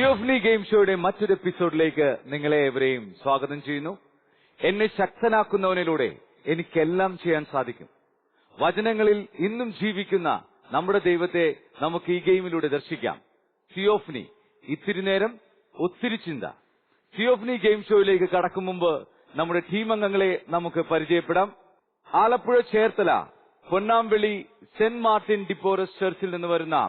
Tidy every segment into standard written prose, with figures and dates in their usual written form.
Theophany game ഷോയുടെ മറ്റൊരു എപ്പിസോഡിലേക്ക് നിങ്ങളെ ഏവരെയും സ്വാഗതം ചെയ്യുന്നു. എന്നെ ശക്തനാക്കുന്നവനിലൂടെ എനിക്കെല്ലാം ചെയ്യാൻ സാധിക്കും. വചനങ്ങളിൽ ഇന്നും ജീവിക്കുന്ന നമ്മുടെ ദൈവത്തെ നമുക്ക് ഈ ഗെയിമിലൂടെ ദർശിക്കാം. തിയോഫനി, ഇത്തിരി നേരം ഒത്തിരി ചിന്ത. തിയോഫനി ഗെയിം ഷോയിലേക്ക് കടക്കും മുമ്പ് നമ്മുടെ ടീം അംഗങ്ങളെ നമുക്ക് പരിചയപ്പെടാം. Alappuzha Cherthala Ponnampally Saint Martin de Porres ചർച്ചിൽ നിന്ന് വരുന്ന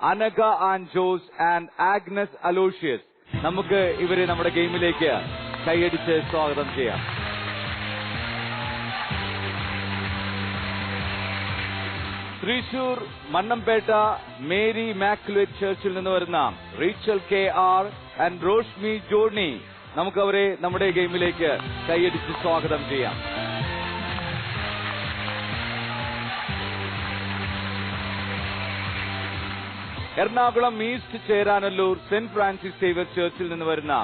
അനഘ ആൻഡ് ജോസ് ആൻഡ് ആഗ്നസ് അലോഷ്യസ്. നമുക്ക് ഇവരെ നമ്മുടെ ഗെയിമിലേക്ക് കൈയടിച്ച് സ്വാഗതം ചെയ്യാം. തൃശൂർ മണ്ണമ്പേട്ട മേരി ഇമാക്കുലേറ്റ് ചർച്ചിൽ നിന്ന് വരുന്ന Rachel K R and Roshmi Johny. നമുക്ക് അവരെ നമ്മുടെ ഗെയിമിലേക്ക് കൈയടിച്ച് സ്വാഗതം ചെയ്യാം. Ernakulam East Cheranallur Saint Francis Xavier ചർച്ചിൽ നിന്ന് വരുന്ന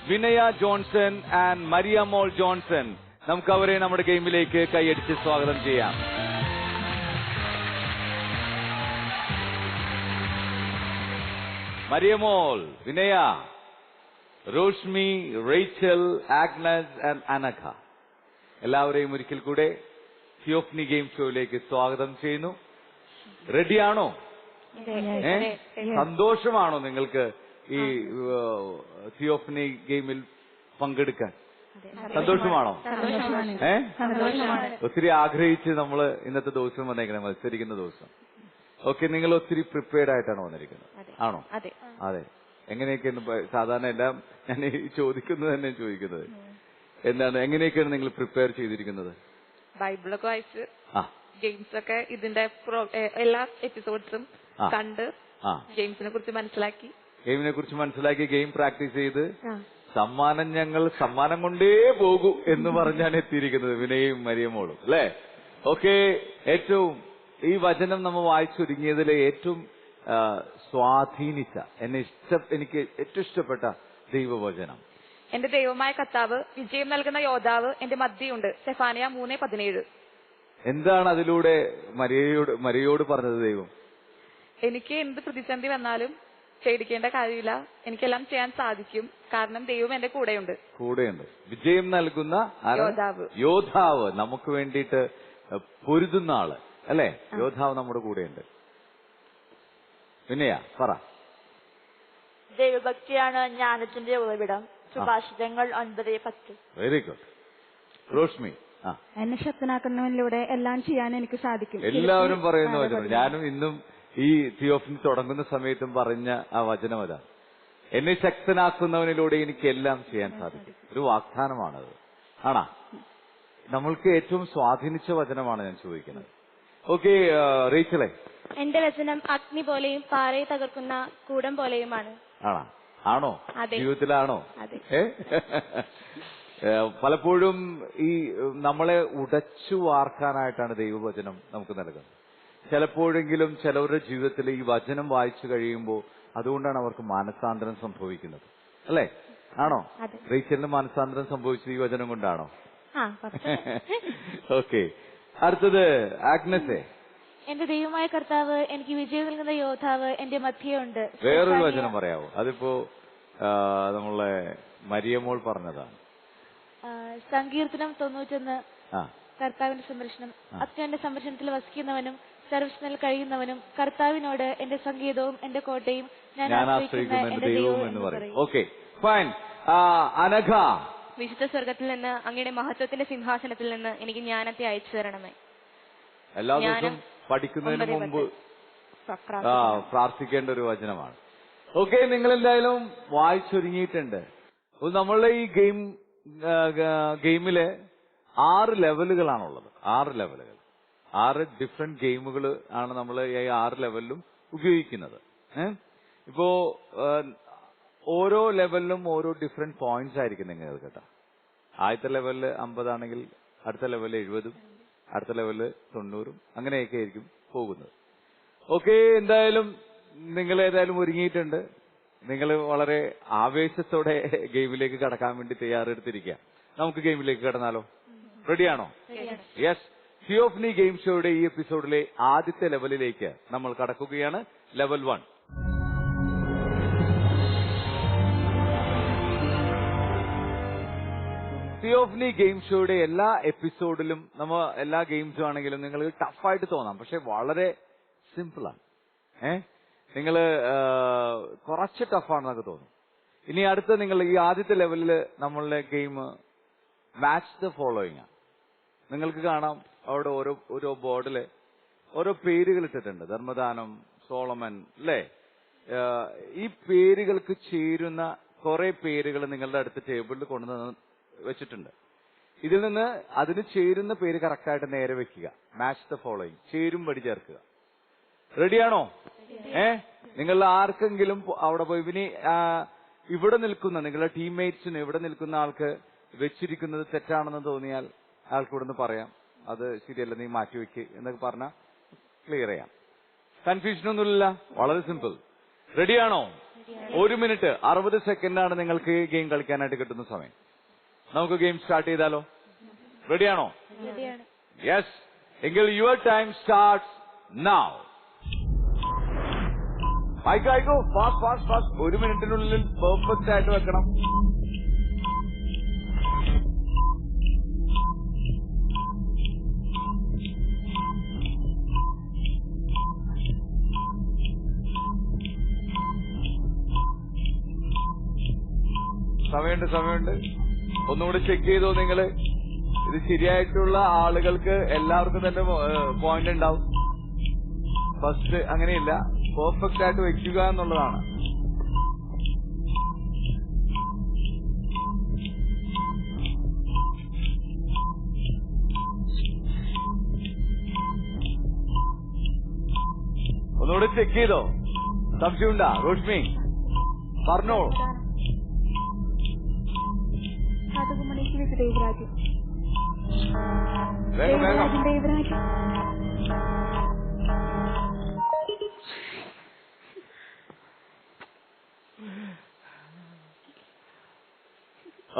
വിനയ ജോൺസൺ ആൻഡ് മരിയമോൾ ജോൺസൺ. നമുക്ക് അവരെ നമ്മുടെ ഗെയിമിലേക്ക് കൈയടിച്ച് സ്വാഗതം ചെയ്യാം. മരിയമോൾ, വിനയ, Roshmi, Rachel, Agnes and Anagha, എല്ലാവരെയും ഒരിക്കൽ കൂടെ തിയോഫനി ഗെയിം ഷോയിലേക്ക് സ്വാഗതം ചെയ്യുന്നു. റെഡിയാണോ? സന്തോഷമാണോ നിങ്ങൾക്ക് ഈ തിയോഫനി ഗെയിമിൽ പങ്കെടുക്കാൻ? സന്തോഷമാണോ? ഒത്തിരി ആഗ്രഹിച്ച് നമ്മൾ ഇന്നത്തെ ദിവസം വന്നേക്കണം, മത്സരിക്കുന്ന ദിവസം. ഓക്കെ, നിങ്ങൾ ഒത്തിരി പ്രിപ്പയർഡ് ആയിട്ടാണ് വന്നിരിക്കുന്നത്, ആണോ? അതെ. എങ്ങനെയൊക്കെയാണ് സാധാരണ എല്ലാം ഞാൻ ചോദിക്കുന്നത് തന്നെ ചോദിക്കുന്നത്, എന്താണ് എങ്ങനെയൊക്കെയാണ് നിങ്ങൾ പ്രിപ്പയർ ചെയ്തിരിക്കുന്നത്? ബൈബിളൊക്കെ വായിച്ച് ഗെയിംസ് ഒക്കെ ഇതിന്റെ എല്ലാ എപ്പിസോഡ്സും കണ്ട് ഗെയിംസിനെ കുറിച്ച് മനസ്സിലാക്കി ഗെയിം പ്രാക്ടീസ് ചെയ്ത് സമ്മാനം കൊണ്ടേ പോകൂ എന്ന് പറഞ്ഞാണ് എത്തിയിരിക്കുന്നത് വിനയും മരിയമോളും, അല്ലേ? ഓക്കെ, ഏറ്റവും ഈ വചനം നമ്മൾ വായിച്ചൊരുങ്ങിയതിലെ ഏറ്റവും സ്വാധീനിച്ച എനിക്ക് ഏറ്റവും ഇഷ്ടപ്പെട്ട ദൈവവചനം, എന്റെ ദൈവമായ കർത്താവ് വിജയം നൽകുന്ന യോദ്ധാവ് എന്റെ മധ്യയുണ്ട്, സെഫാനിയ 3:17. എന്താണ് അതിലൂടെ മരിയയോട് പറഞ്ഞത് ദൈവം? എനിക്ക് എന്ത് പ്രതിസന്ധി വന്നാലും പേടിക്കേണ്ട കാര്യമില്ല, എനിക്കെല്ലാം ചെയ്യാൻ സാധിക്കും, കാരണം ദൈവം എന്റെ കൂടെയുണ്ട്. വിജയം നൽകുന്ന യോദ്ധാവ്, നമുക്ക് വേണ്ടിയിട്ട് പൊരുതുന്ന ആള്, അല്ലെ? യോദ്ധാവ് നമ്മുടെ കൂടെയുണ്ട്. പിന്നെയാ പറ. ദൈവഭക്തിയാണ് ജ്ഞാനത്തിന്റെ ഉറവിടം, സുഭാഷിതങ്ങൾ 9:10. Very good. റോഷ്മി, എന്നെ ശക്തനാക്കുന്നതിലൂടെ എല്ലാം ചെയ്യാൻ എനിക്ക് സാധിക്കും. എല്ലാവരും പറയുന്ന വചനം. ഞാനും ഇന്നും ഈ തിയോഫനി തുടങ്ങുന്ന സമയത്തും പറഞ്ഞ ആ വചനം അതാ, എന്നെ ശക്തനാക്കുന്നവനിലൂടെ എനിക്ക് എല്ലാം ചെയ്യാൻ സാധിക്കും. ഒരു വാഗ്ദാനമാണത്, ആണാ? നമ്മൾക്ക് ഏറ്റവും സ്വാധീനിച്ച വചനമാണ് ഞാൻ ചോദിക്കുന്നത്. ഓക്കെ, റീച്ചലെ. എന്റെ വചനം അഗ്നി പോലെയും പാറയെ തകർക്കുന്ന കൂടം പോലെയുമാണ്. ആണോ? ജീവിതത്തിലാണോ? പലപ്പോഴും ഈ നമ്മളെ ഉടച്ചു വാർക്കാനായിട്ടാണ് ദൈവവചനം നമുക്ക് നൽകുന്നത്. ചിലപ്പോഴെങ്കിലും ചിലവരുടെ ജീവിതത്തിൽ ഈ വചനം വായിച്ചു കഴിയുമ്പോൾ അതുകൊണ്ടാണ് അവർക്ക് മാനസാന്തരം സംഭവിക്കുന്നത്, അല്ലേ? ആണോ? റീച്ചലിന് മാനസാന്തരം സംഭവിച്ചത് ഈ വചനം കൊണ്ടാണോ? ഓക്കെ, അടുത്തത് ആഗ്നസേ. എന്റെ ദൈവമായ കർത്താവ് എനിക്ക് വിജയം നൽകുന്ന യോദ്ധാവ് എന്റെ മധ്യയുണ്ട്. വേറൊരു വചനം പറയാവോ? അതിപ്പോ നമ്മളെ മരിയമോൾ പറഞ്ഞതാണ്. സങ്കീർത്തനം 91. കർത്താവിന്റെ സംരക്ഷണം. അത്യുന്നതന്റെ സംരക്ഷണത്തിൽ വസിക്കുന്നവനും സർവ്വശക്തനിൽ കഴിയുന്നവനും കർത്താവിനോട് എന്റെ സംഗീതവും എന്റെ കോട്ടയും ഞാൻ ആശ്രയിക്കുന്ന എന്റെ ദൈവവും എന്ന് പറയും. Okay, fine. അനഘ, വിശുദ്ധ സ്വർഗത്തിൽ നിന്ന് അങ്ങയുടെ മഹത്വത്തിന്റെ സിംഹാസനത്തിൽ നിന്ന് എനിക്ക് ജ്ഞാനത്തെ അയച്ചു തരണമേ. എല്ലാ ദിവസവും പഠിക്കുന്നതിന് മുമ്പ് പ്രാർത്ഥിക്കേണ്ട ഒരു വചനമാണ്. ഓക്കെ, നിങ്ങൾ എന്തായാലും വായിച്ചൊരുങ്ങിയിട്ടുണ്ട്. നമ്മളുടെ ഈ ഗെയിമില് 6 ലെവലുകളാണുള്ളത്. 6 ഡിഫറെന്റ് ഗെയിമുകൾ ആണ് നമ്മൾ ഈ 6 ലെവലിലും ഉപയോഗിക്കുന്നത്. ഇപ്പോ ഓരോ ലെവലിലും ഓരോ ഡിഫറെന്റ് പോയിന്റ്സ് ആയിരിക്കും നിങ്ങൾക്ക് കേട്ടോ. ആദ്യത്തെ ലെവലില് 50 ആണെങ്കിൽ അടുത്ത ലെവലിൽ 70, അടുത്ത ലെവലില് 90, അങ്ങനെയൊക്കെ ആയിരിക്കും പോകുന്നത്. ഓക്കെ, എന്തായാലും നിങ്ങൾ ഏതായാലും ഒരുങ്ങിയിട്ടുണ്ട്. നിങ്ങൾ വളരെ ആവേശത്തോടെ ഗെയിമിലേക്ക് കടക്കാൻ വേണ്ടി തയ്യാറെടുത്തിരിക്കുക. നമുക്ക് ഗെയിമിലേക്ക് കടന്നാലോ? റെഡിയാണോ? യെസ്. തിയോഫനി ഗെയിം ഷോയുടെ ഈ എപ്പിസോഡിലെ ആദ്യത്തെ ലെവലിലേക്ക് നമ്മൾ കടക്കുകയാണ്. ലെവൽ 1. തിയോഫനി ഗെയിം ഷോയുടെ എല്ലാ എപ്പിസോഡിലും എല്ലാ ഗെയിംസും ആണെങ്കിലും നിങ്ങൾക്ക് ടഫായിട്ട് തോന്നാം, പക്ഷെ വളരെ സിമ്പിളാണ്. നിങ്ങൾ കുറച്ച് ടഫാണെന്നൊക്കെ തോന്നും. ഇനി അടുത്ത നിങ്ങൾ ഈ ആദ്യത്തെ ലെവലിൽ നമ്മളുടെ ഗെയിം മാച്ച് ദ ഫോളോയിങ് ആണ്. നിങ്ങൾക്ക് കാണാം അവിടെ ഓരോ ബോർഡില് ഓരോ പേരുകൾ ഇട്ടിട്ടുണ്ട്. ധർമ്മദാനം, സോളമൻ, അല്ലേ? ഈ പേരുകൾക്ക് ചേരുന്ന കുറെ പേരുകൾ നിങ്ങളുടെ അടുത്ത ടേബിളിൽ കൊണ്ടുവന്ന് വെച്ചിട്ടുണ്ട്. ഇതിൽ നിന്ന് അതിന് ചേരുന്ന പേര് കറക്റ്റായിട്ട് നേരെ വെക്കുക. മാച്ച് ദ ഫോളോയിങ്, ചേരും പടി ചേർക്കുക. റെഡിയാണോ? നിങ്ങൾ ആർക്കെങ്കിലും അവിടെ പോയി ഇനി ഇവിടെ നിൽക്കുന്ന നിങ്ങളുടെ ടീംമേറ്റ്സിന് ഇവിടെ നിൽക്കുന്ന ആൾക്ക് വെച്ചിരിക്കുന്നത് തെറ്റാണെന്ന് തോന്നിയാൽ ആൾക്ക് ഇവിടെ നിന്ന് പറയാം, അത് ശരിയല്ല, നീ മാറ്റിവെക്ക് എന്നൊക്കെ പറഞ്ഞാൽ ക്ലിയർ ചെയ്യാം. കൺഫ്യൂഷനൊന്നുമില്ല, വളരെ സിമ്പിൾ. റെഡിയാണോ? 1 മിനിറ്റ് 60 സെക്കൻഡാണ് നിങ്ങൾക്ക് ഗെയിം കളിക്കാനായിട്ട് കിട്ടുന്ന സമയം. നമുക്ക് ഗെയിം സ്റ്റാർട്ട് ചെയ്താലോ? റെഡിയാണോ? യെസ്, എങ്കിൽ യുവർ ടൈം സ്റ്റാർട്ട്സ് നൗ. ആയിക്കോ, ഫാസ്റ്റ്. 1 മിനിറ്റിനുള്ളിൽ പെർഫെക്റ്റ് ആയിട്ട് വെക്കണം. സമയമുണ്ട്. ഒന്നുകൂടി ചെക്ക് ചെയ്തോ നിങ്ങള്. ഇത് ശരിയായിട്ടുള്ള ആളുകൾക്ക് എല്ലാവർക്കും തന്നെ പോയിന്റ് ഉണ്ടാവും. ഫസ്റ്റ് അങ്ങനെയില്ല, പെർഫെക്റ്റ് ആയിട്ട് വെക്കുക എന്നുള്ളതാണ്. ഒന്നുകൂടി ചെക്ക് ചെയ്തോ? സംശയമുണ്ടാ? റോഷ്മി പറഞ്ഞോളൂ.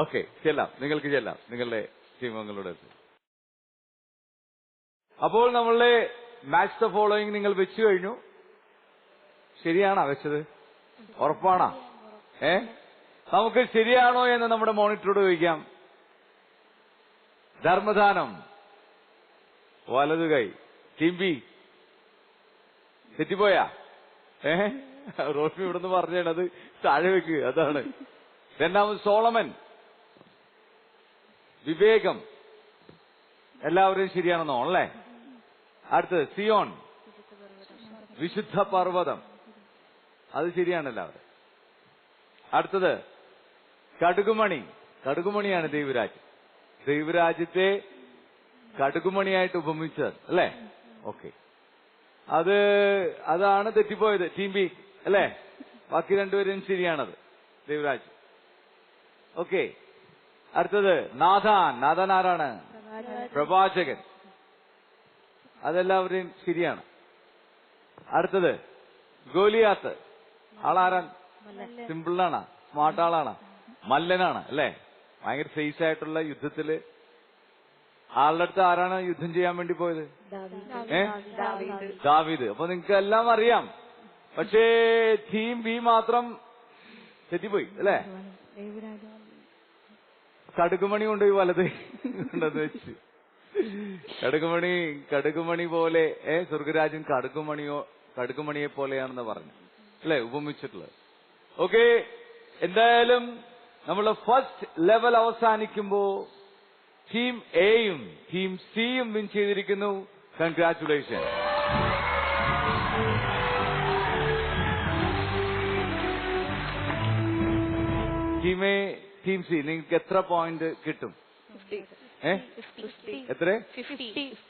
ഓക്കെ, നിങ്ങൾക്ക് ചെല്ലാം നിങ്ങളുടെ ടീമംഗങ്ങളുടെ. അപ്പോൾ നമ്മളുടെ മാച്ച് ദ ഫോളോയിങ് നിങ്ങൾ വെച്ചു കഴിഞ്ഞു. ശരിയാണോ വെച്ചത്? ഉറപ്പാണോ? നമുക്ക് ശരിയാണോ എന്ന് നമ്മുടെ മോണിറ്ററോട് ചോദിക്കാം. ധർമ്മദാനം വലതു കൈ, ടീം ബി തെറ്റിപ്പോയാ? റോഷ്മി ഇവിടുന്ന് പറഞ്ഞത് താഴെ വെക്ക്, അതാണ്. രണ്ടാമത് സോളമൻ, വിവേകം, എല്ലാവരും ശരിയാണെന്നോ അല്ലേ? അടുത്തത് സിയോൺ, വിശുദ്ധ പർവ്വതം, അത് ശരിയാണ് എല്ലാവരും. അടുത്തത് കടുകുമണിയാണ് ദൈവരാജ്യത്തെ കടുകുമണിയായിട്ട് ഉപമിച്ചത് അല്ലേ? ഓക്കെ, അതാണ് തെറ്റിപ്പോയത്, ടീം ബി അല്ലേ? ബാക്കി രണ്ടുപേരും ശരിയാണത്, ദൈവരാജ്യം. ഓക്കെ, അടുത്തത് നാഥാൻ ആരാണ്? പ്രവാചകൻ, അതെല്ലാവരെയും ശരിയാണ്. അടുത്തത് ഗോലിയാത്ത്, ആളാരാൻ? സിമ്പിളാണ്, സ്മാർട്ട് ആളാണ്, മല്ലനാണ് അല്ലേ? ഭയങ്കര ഫേസ് ആയിട്ടുള്ള യുദ്ധത്തില് ആളുടെ അടുത്ത് ആരാണ് യുദ്ധം ചെയ്യാൻ വേണ്ടി പോയത്? ദാവീദ്. അപ്പൊ നിങ്ങൾക്ക് എല്ലാം അറിയാം, പക്ഷേ ടീം ബി മാത്രം തെറ്റിപ്പോയി അല്ലേ? കടുകുമണി കൊണ്ടുപോയി വലത് കൊണ്ടെന്ന് വെച്ച്. കടുകുമണി പോലെ സ്വർഗരാജ്യം കടുകുമണിയെ പോലെയാണെന്ന് പറഞ്ഞു അല്ലെ ഉപമിച്ചിട്ടുള്ളത്. ഓക്കെ, എന്തായാലും നമ്മള് ഫസ്റ്റ് ലെവൽ അവസാനിക്കുമ്പോ ടീം എയും ടീം സിയും വിൻ ചെയ്തിരിക്കുന്നു. Congratulation. Team A team C നിങ്ങൾക്ക് എത്ര പോയിന്റ് കിട്ടും? എത്ര?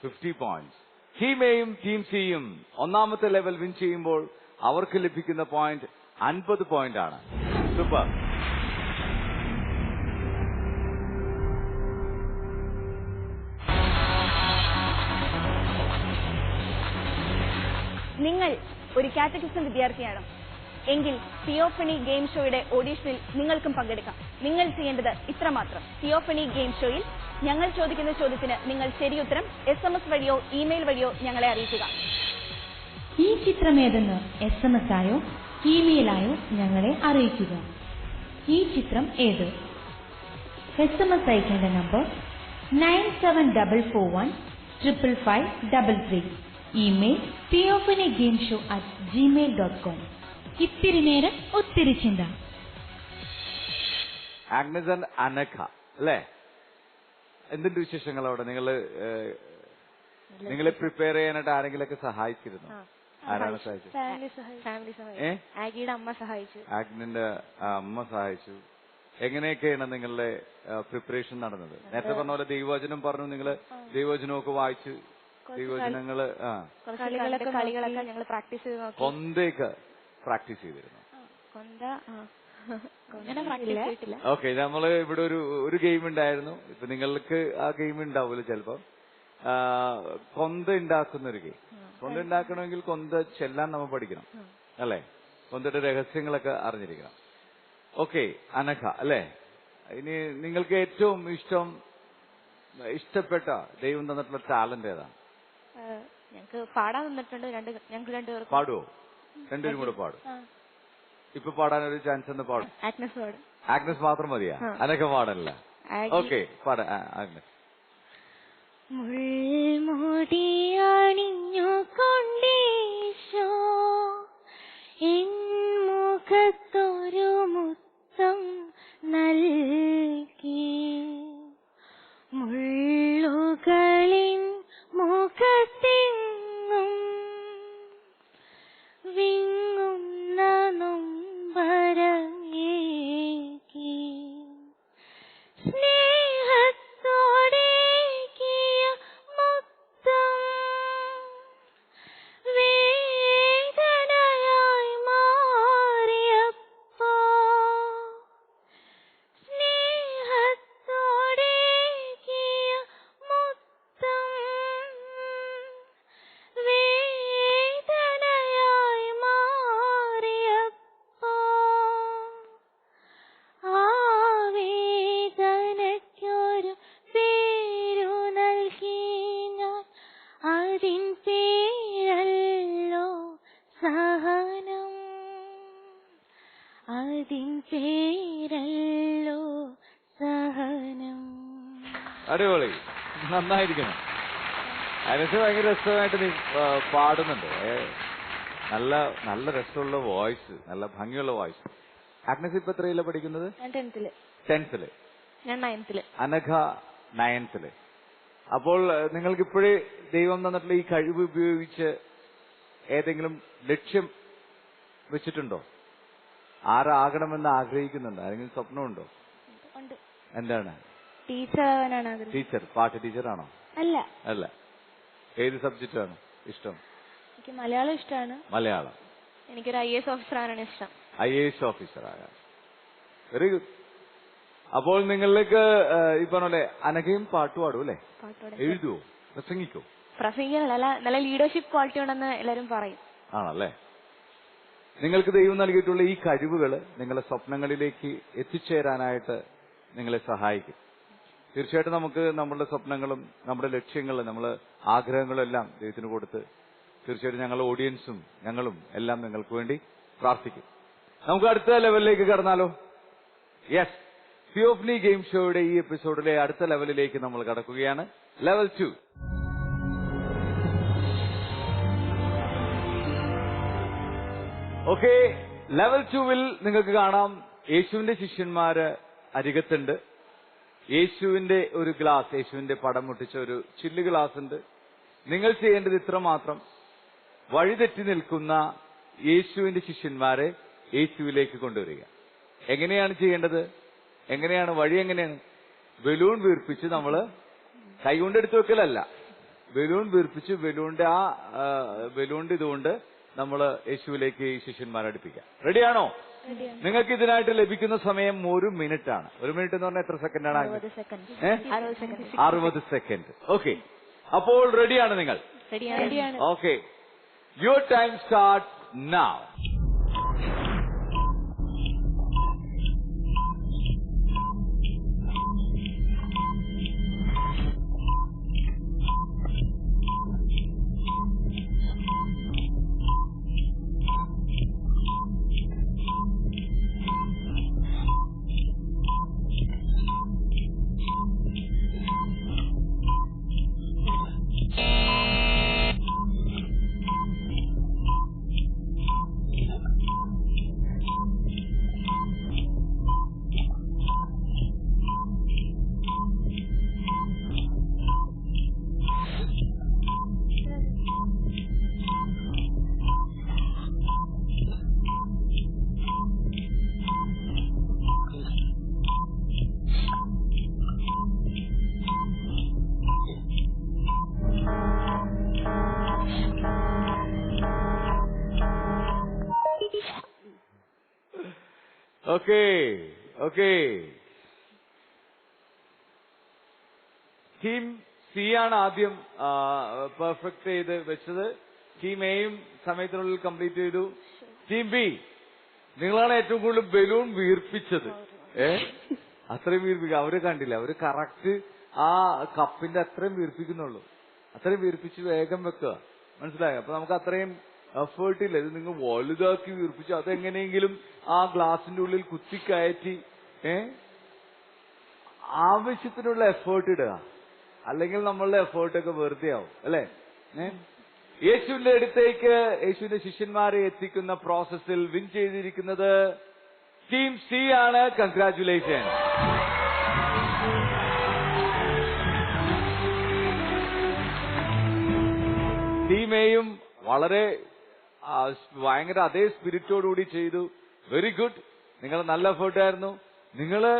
50 പോയിന്റ്. ടീം എയും ടീം സിയും ഒന്നാമത്തെ ലെവൽ വിൻ ചെയ്യുമ്പോൾ അവർക്ക് ലഭിക്കുന്ന പോയിന്റ് 50 പോയിന്റ് ആണ്. സൂപ്പർ. നിങ്ങൾ ഒരു കാറ്റഗിസം വിദ്യാർത്ഥിയാണ് എങ്കിൽ തിയോഫനി ഗെയിം ഷോയുടെ ഓഡീഷനിൽ നിങ്ങൾക്കും പങ്കെടുക്കാം. നിങ്ങൾ ചെയ്യേണ്ടത് ഇത്രമാത്രം. തിയോഫനി ഗെയിം ഷോയിൽ ഞങ്ങൾ ചോദിക്കുന്ന ചോദ്യത്തിന് നിങ്ങൾ ശരിയുത്തരം SMS വഴിയോ ഇമെയിൽ വഴിയോ ഞങ്ങളെ അറിയിക്കുക. ഈ ചിത്രമേതെന്ന് SMS ആയോ ഇമെയിലായോ ഞങ്ങളെ അറിയിക്കുക. ഈ ചിത്രം ഏത്? SMS അയക്കേണ്ട നമ്പർ 9744155533. Email theophanygameshow@gmail.com. ഇത്തിരി നേരം ഒത്തിരി ചിന്ത. ആഗ്നസ് ആൻഡ് അനഘ അല്ലേ? എന്തുണ്ട് വിശേഷങ്ങൾ അവിടെ? നിങ്ങളെ പ്രിപ്പയർ ചെയ്യാനായിട്ട് ആരെങ്കിലൊക്കെ സഹായിച്ചിരുന്നു? ആരാണ് സഹായിച്ചത്? ആഗിയുടെ അമ്മ സഹായിച്ചു. ആഗ്നിന്റെ അമ്മ സഹായിച്ചു. എങ്ങനെയൊക്കെയാണ് നിങ്ങളുടെ പ്രിപ്പറേഷൻ നടന്നത്? നേരത്തെ പറഞ്ഞ പോലെ ദൈവവചനം പറഞ്ഞു, നിങ്ങള് ദൈവവചനമൊക്കെ വായിച്ചു, ദൈവവചനങ്ങള് കളികളൊക്കെ ഞങ്ങൾ പ്രാക്ടീസ് ചെയ്ത് നോക്കി. കൊന്തയൊക്കെ പ്രാക്ടീസ് ചെയ്തിരുന്നു. ഓക്കെ, നമ്മള് ഇവിടെ ഒരു ഗെയിം ഉണ്ടായിരുന്നു. ഇപ്പൊ നിങ്ങൾക്ക് ആ ഗെയിം ഉണ്ടാവൂല്ലോ ചിലപ്പോ. കൊന്ത ഉണ്ടാക്കുന്ന ഒരു ഗെയിം. കൊന്ത ഉണ്ടാക്കണമെങ്കിൽ കൊന്ത ചെല്ലാൻ നമ്മൾ പഠിക്കണം അല്ലെ? കൊന്തയുടെ രഹസ്യങ്ങളൊക്കെ അറിഞ്ഞിരിക്കണം. ഓക്കെ, അനഘ അല്ലെ? ഇനി നിങ്ങൾക്ക് ഏറ്റവും ഇഷ്ടപ്പെട്ട ദൈവം തന്നിട്ടുള്ള ടാലന്റ് ഏതാണ്? ഞങ്ങൾക്ക് പാടാൻ തന്നിട്ടുണ്ട്. ഞങ്ങൾക്ക് രണ്ടുപേർ പാടുവോ? രണ്ടുപേരും കൂടെ പാടും. ഇപ്പൊ പാടാനൊരു ചാൻസ് ഒന്ന് പാടും. ആഗ്നസ് മാത്രം മതിയാ? അനഘ പാടല്ല? ഓക്കെ, പാട ആഗ്നസ്. മുൾമുടിയണിഞ്ഞു കൊണ്ടീശോ എൻ മുഖത്തൊരു മുത്തം നൽകി, മുള്ളുകളിൻ മുഖത്തെങ്ങും വിങ്ങുന്ന നൊമ്പരമേകി, സ്നേഹത്തോടേകിയ മുത്തം വേദനയായി മാറിയപ്പോ, സ്നേഹത്തോടേകിയ മുത്തം വേദനയായി മാറിയപ്പോ, ആ വേദനയ്ക്കൊരു പേരു നൽകി ഞാൻ, അതിൻ പേരല്ലോ സഹനം, അതിൻ പേരല്ലോ സഹനം. അടിപൊളി, നന്നായിരിക്കണം. അതിനകത്ത് ഭയങ്കര രസമായിട്ട് നീ പാടുന്നുണ്ട്. നല്ല രസമുള്ള വോയിസ്, നല്ല ഭംഗിയുള്ള വോയിസ്. ആഗ്നസ് ഇപ്പൊ എത്രയിലാണ് പഠിക്കുന്നത്? ഞാൻ 10th. 10th. ഞാൻ 9th. അനഘ 9th. അപ്പോൾ നിങ്ങൾക്ക് ഇപ്പോഴേ ദൈവം തന്നിട്ടുള്ള ഈ കഴിവ് ഉപയോഗിച്ച് ഏതെങ്കിലും ലക്ഷ്യം വെച്ചിട്ടുണ്ടോ? ആരാകണമെന്ന് ആഗ്രഹിക്കുന്നുണ്ടോ? ആരെങ്കിലും സ്വപ്നമുണ്ടോ? എന്താണ്? ടീച്ചർ ആവാനാണ് ആഗ്രഹം. ടീച്ചർ? പാട്ട് ടീച്ചറാണോ? അല്ല. അല്ല. ഏത് സബ്ജക്റ്റാണ് ഇഷ്ടം? എനിക്ക് മലയാളം ഇഷ്ടമാണ്. മലയാളം. എനിക്കൊരു IAS ഓഫീസർ ആകാനാണ് ഇഷ്ടം. IAS ഓഫീസർ ആകാൻ. Very good. അപ്പോൾ നിങ്ങൾക്ക് ഈ പറഞ്ഞ അനഘയും പാട്ട് പാടും അല്ലേ? എഴുതുവോ? പ്രസംഗിക്കോ? പ്രസംഗിക്കാനല്ല, നല്ല ലീഡർഷിപ്പ് ക്വാളിറ്റി ഉണ്ടെന്ന് എല്ലാവരും പറയും. ആണല്ലേ? നിങ്ങൾക്ക് ദൈവം നൽകിയിട്ടുള്ള ഈ കഴിവുകൾ നിങ്ങളുടെ സ്വപ്നങ്ങളിലേക്ക് എത്തിച്ചേരാനായിട്ട് നിങ്ങളെ സഹായിക്കും. തീർച്ചയായിട്ടും നമുക്ക് നമ്മുടെ സ്വപ്നങ്ങളും നമ്മുടെ ലക്ഷ്യങ്ങളും നമ്മുടെ ആഗ്രഹങ്ങളും എല്ലാം ദൈവത്തിന് കൊടുത്ത് തീർച്ചയായിട്ടും ഞങ്ങളുടെ ഓഡിയൻസും ഞങ്ങളും എല്ലാം നിങ്ങൾക്ക് വേണ്ടി പ്രാർത്ഥിക്കും. നമുക്ക് അടുത്ത ലെവലിലേക്ക് കടന്നാലോ? യെസ്, തിയോഫനി ഗെയിം ഷോയുടെ ഈ എപ്പിസോഡിലെ അടുത്ത ലെവലിലേക്ക് നമ്മൾ കടക്കുകയാണ്. ലെവൽ 2. ഓക്കെ, ലെവൽ 2-ൽ നിങ്ങൾക്ക് കാണാം യേശുവിന്റെ ശിഷ്യന്മാര് അരികത്തുണ്ട്. യേശുവിന്റെ ഒരു ഗ്ലാസ്, യേശുവിന്റെ പടം മുട്ടിച്ച ഒരു ചില്ല് ഗ്ലാസ് ഉണ്ട്. നിങ്ങൾ ചെയ്യേണ്ടത് ഇത്ര മാത്രം: വഴിതെറ്റി നിൽക്കുന്ന യേശുവിന്റെ ശിഷ്യന്മാരെ യേശുവിലേക്ക് കൊണ്ടുവരിക. എങ്ങനെയാണ് ചെയ്യേണ്ടത്? വഴി എങ്ങനെയാണ്? ബലൂൺ വീർപ്പിച്ച് നമ്മള് കൈകൊണ്ട് എടുത്തു വെക്കലല്ല, ബലൂൺ വീർപ്പിച്ച് ബലൂണിന്റെ ഇതുകൊണ്ട് നമ്മള് യേശുവിലേക്ക് ഈ ശിഷ്യന്മാരെ അടുപ്പിക്കാം. റെഡിയാണോ? നിങ്ങൾക്ക് ഇതിനായിട്ട് ലഭിക്കുന്ന സമയം 1 മിനിറ്റ് ആണ്. 1 മിനിറ്റ് എന്ന് പറഞ്ഞാൽ എത്ര സെക്കൻഡാണ്? 60 സെക്കൻഡ്. ഓക്കെ, അപ്പോൾ റെഡിയാണ് നിങ്ങൾ? Okay, your time start now. Okay okay. Team C ആണ് ആദ്യം പെർഫെക്റ്റ് ചെയ്ത് വെച്ചത്. ടീം എയും സമയത്തിനുള്ളിൽ കംപ്ലീറ്റ് ചെയ്തു. ടീം ബി, നിങ്ങളാണ് ഏറ്റവും കൂടുതൽ ബലൂൺ വീർപ്പിച്ചത്. അത്രയും വീർപ്പിക്കുക. അവര് കണ്ടില്ല, അവര് കറക്റ്റ് ആ കപ്പിന്റെ അത്രയും വീർപ്പിക്കുന്നുള്ളൂ. അത്രയും വീർപ്പിച്ച് വേഗം വെക്കുക. മനസ്സിലായോ? അപ്പൊ നമുക്ക് അത്രയും എഫേർട്ട് ഇല്ല. ഇത് നിങ്ങൾ വലുതാക്കി വീർപ്പിച്ചു അതെങ്ങനെയെങ്കിലും ആ ഗ്ലാസിന്റെ ഉള്ളിൽ കുത്തിക്കയറ്റി ആവശ്യത്തിനുള്ള എഫേർട്ട് ഇടുക. അല്ലെങ്കിൽ നമ്മളുടെ എഫേർട്ടൊക്കെ വെറുതെ ആവും അല്ലെ? യേശുവിന്റെ അടുത്തേക്ക് യേശുവിന്റെ ശിഷ്യന്മാരെ എത്തിക്കുന്ന പ്രോസസ്സിൽ വിൻ ചെയ്തിരിക്കുന്നത് ടീം സി ആണ്. കൺഗ്രാറ്റുലേഷൻ. ടീം എയും വളരെ ഭയങ്കര അതേ സ്പിരിറ്റോടുകൂടി ചെയ്തു. Very good. നിങ്ങൾ നല്ല എഫേർട്ടായിരുന്നു. നിങ്ങള്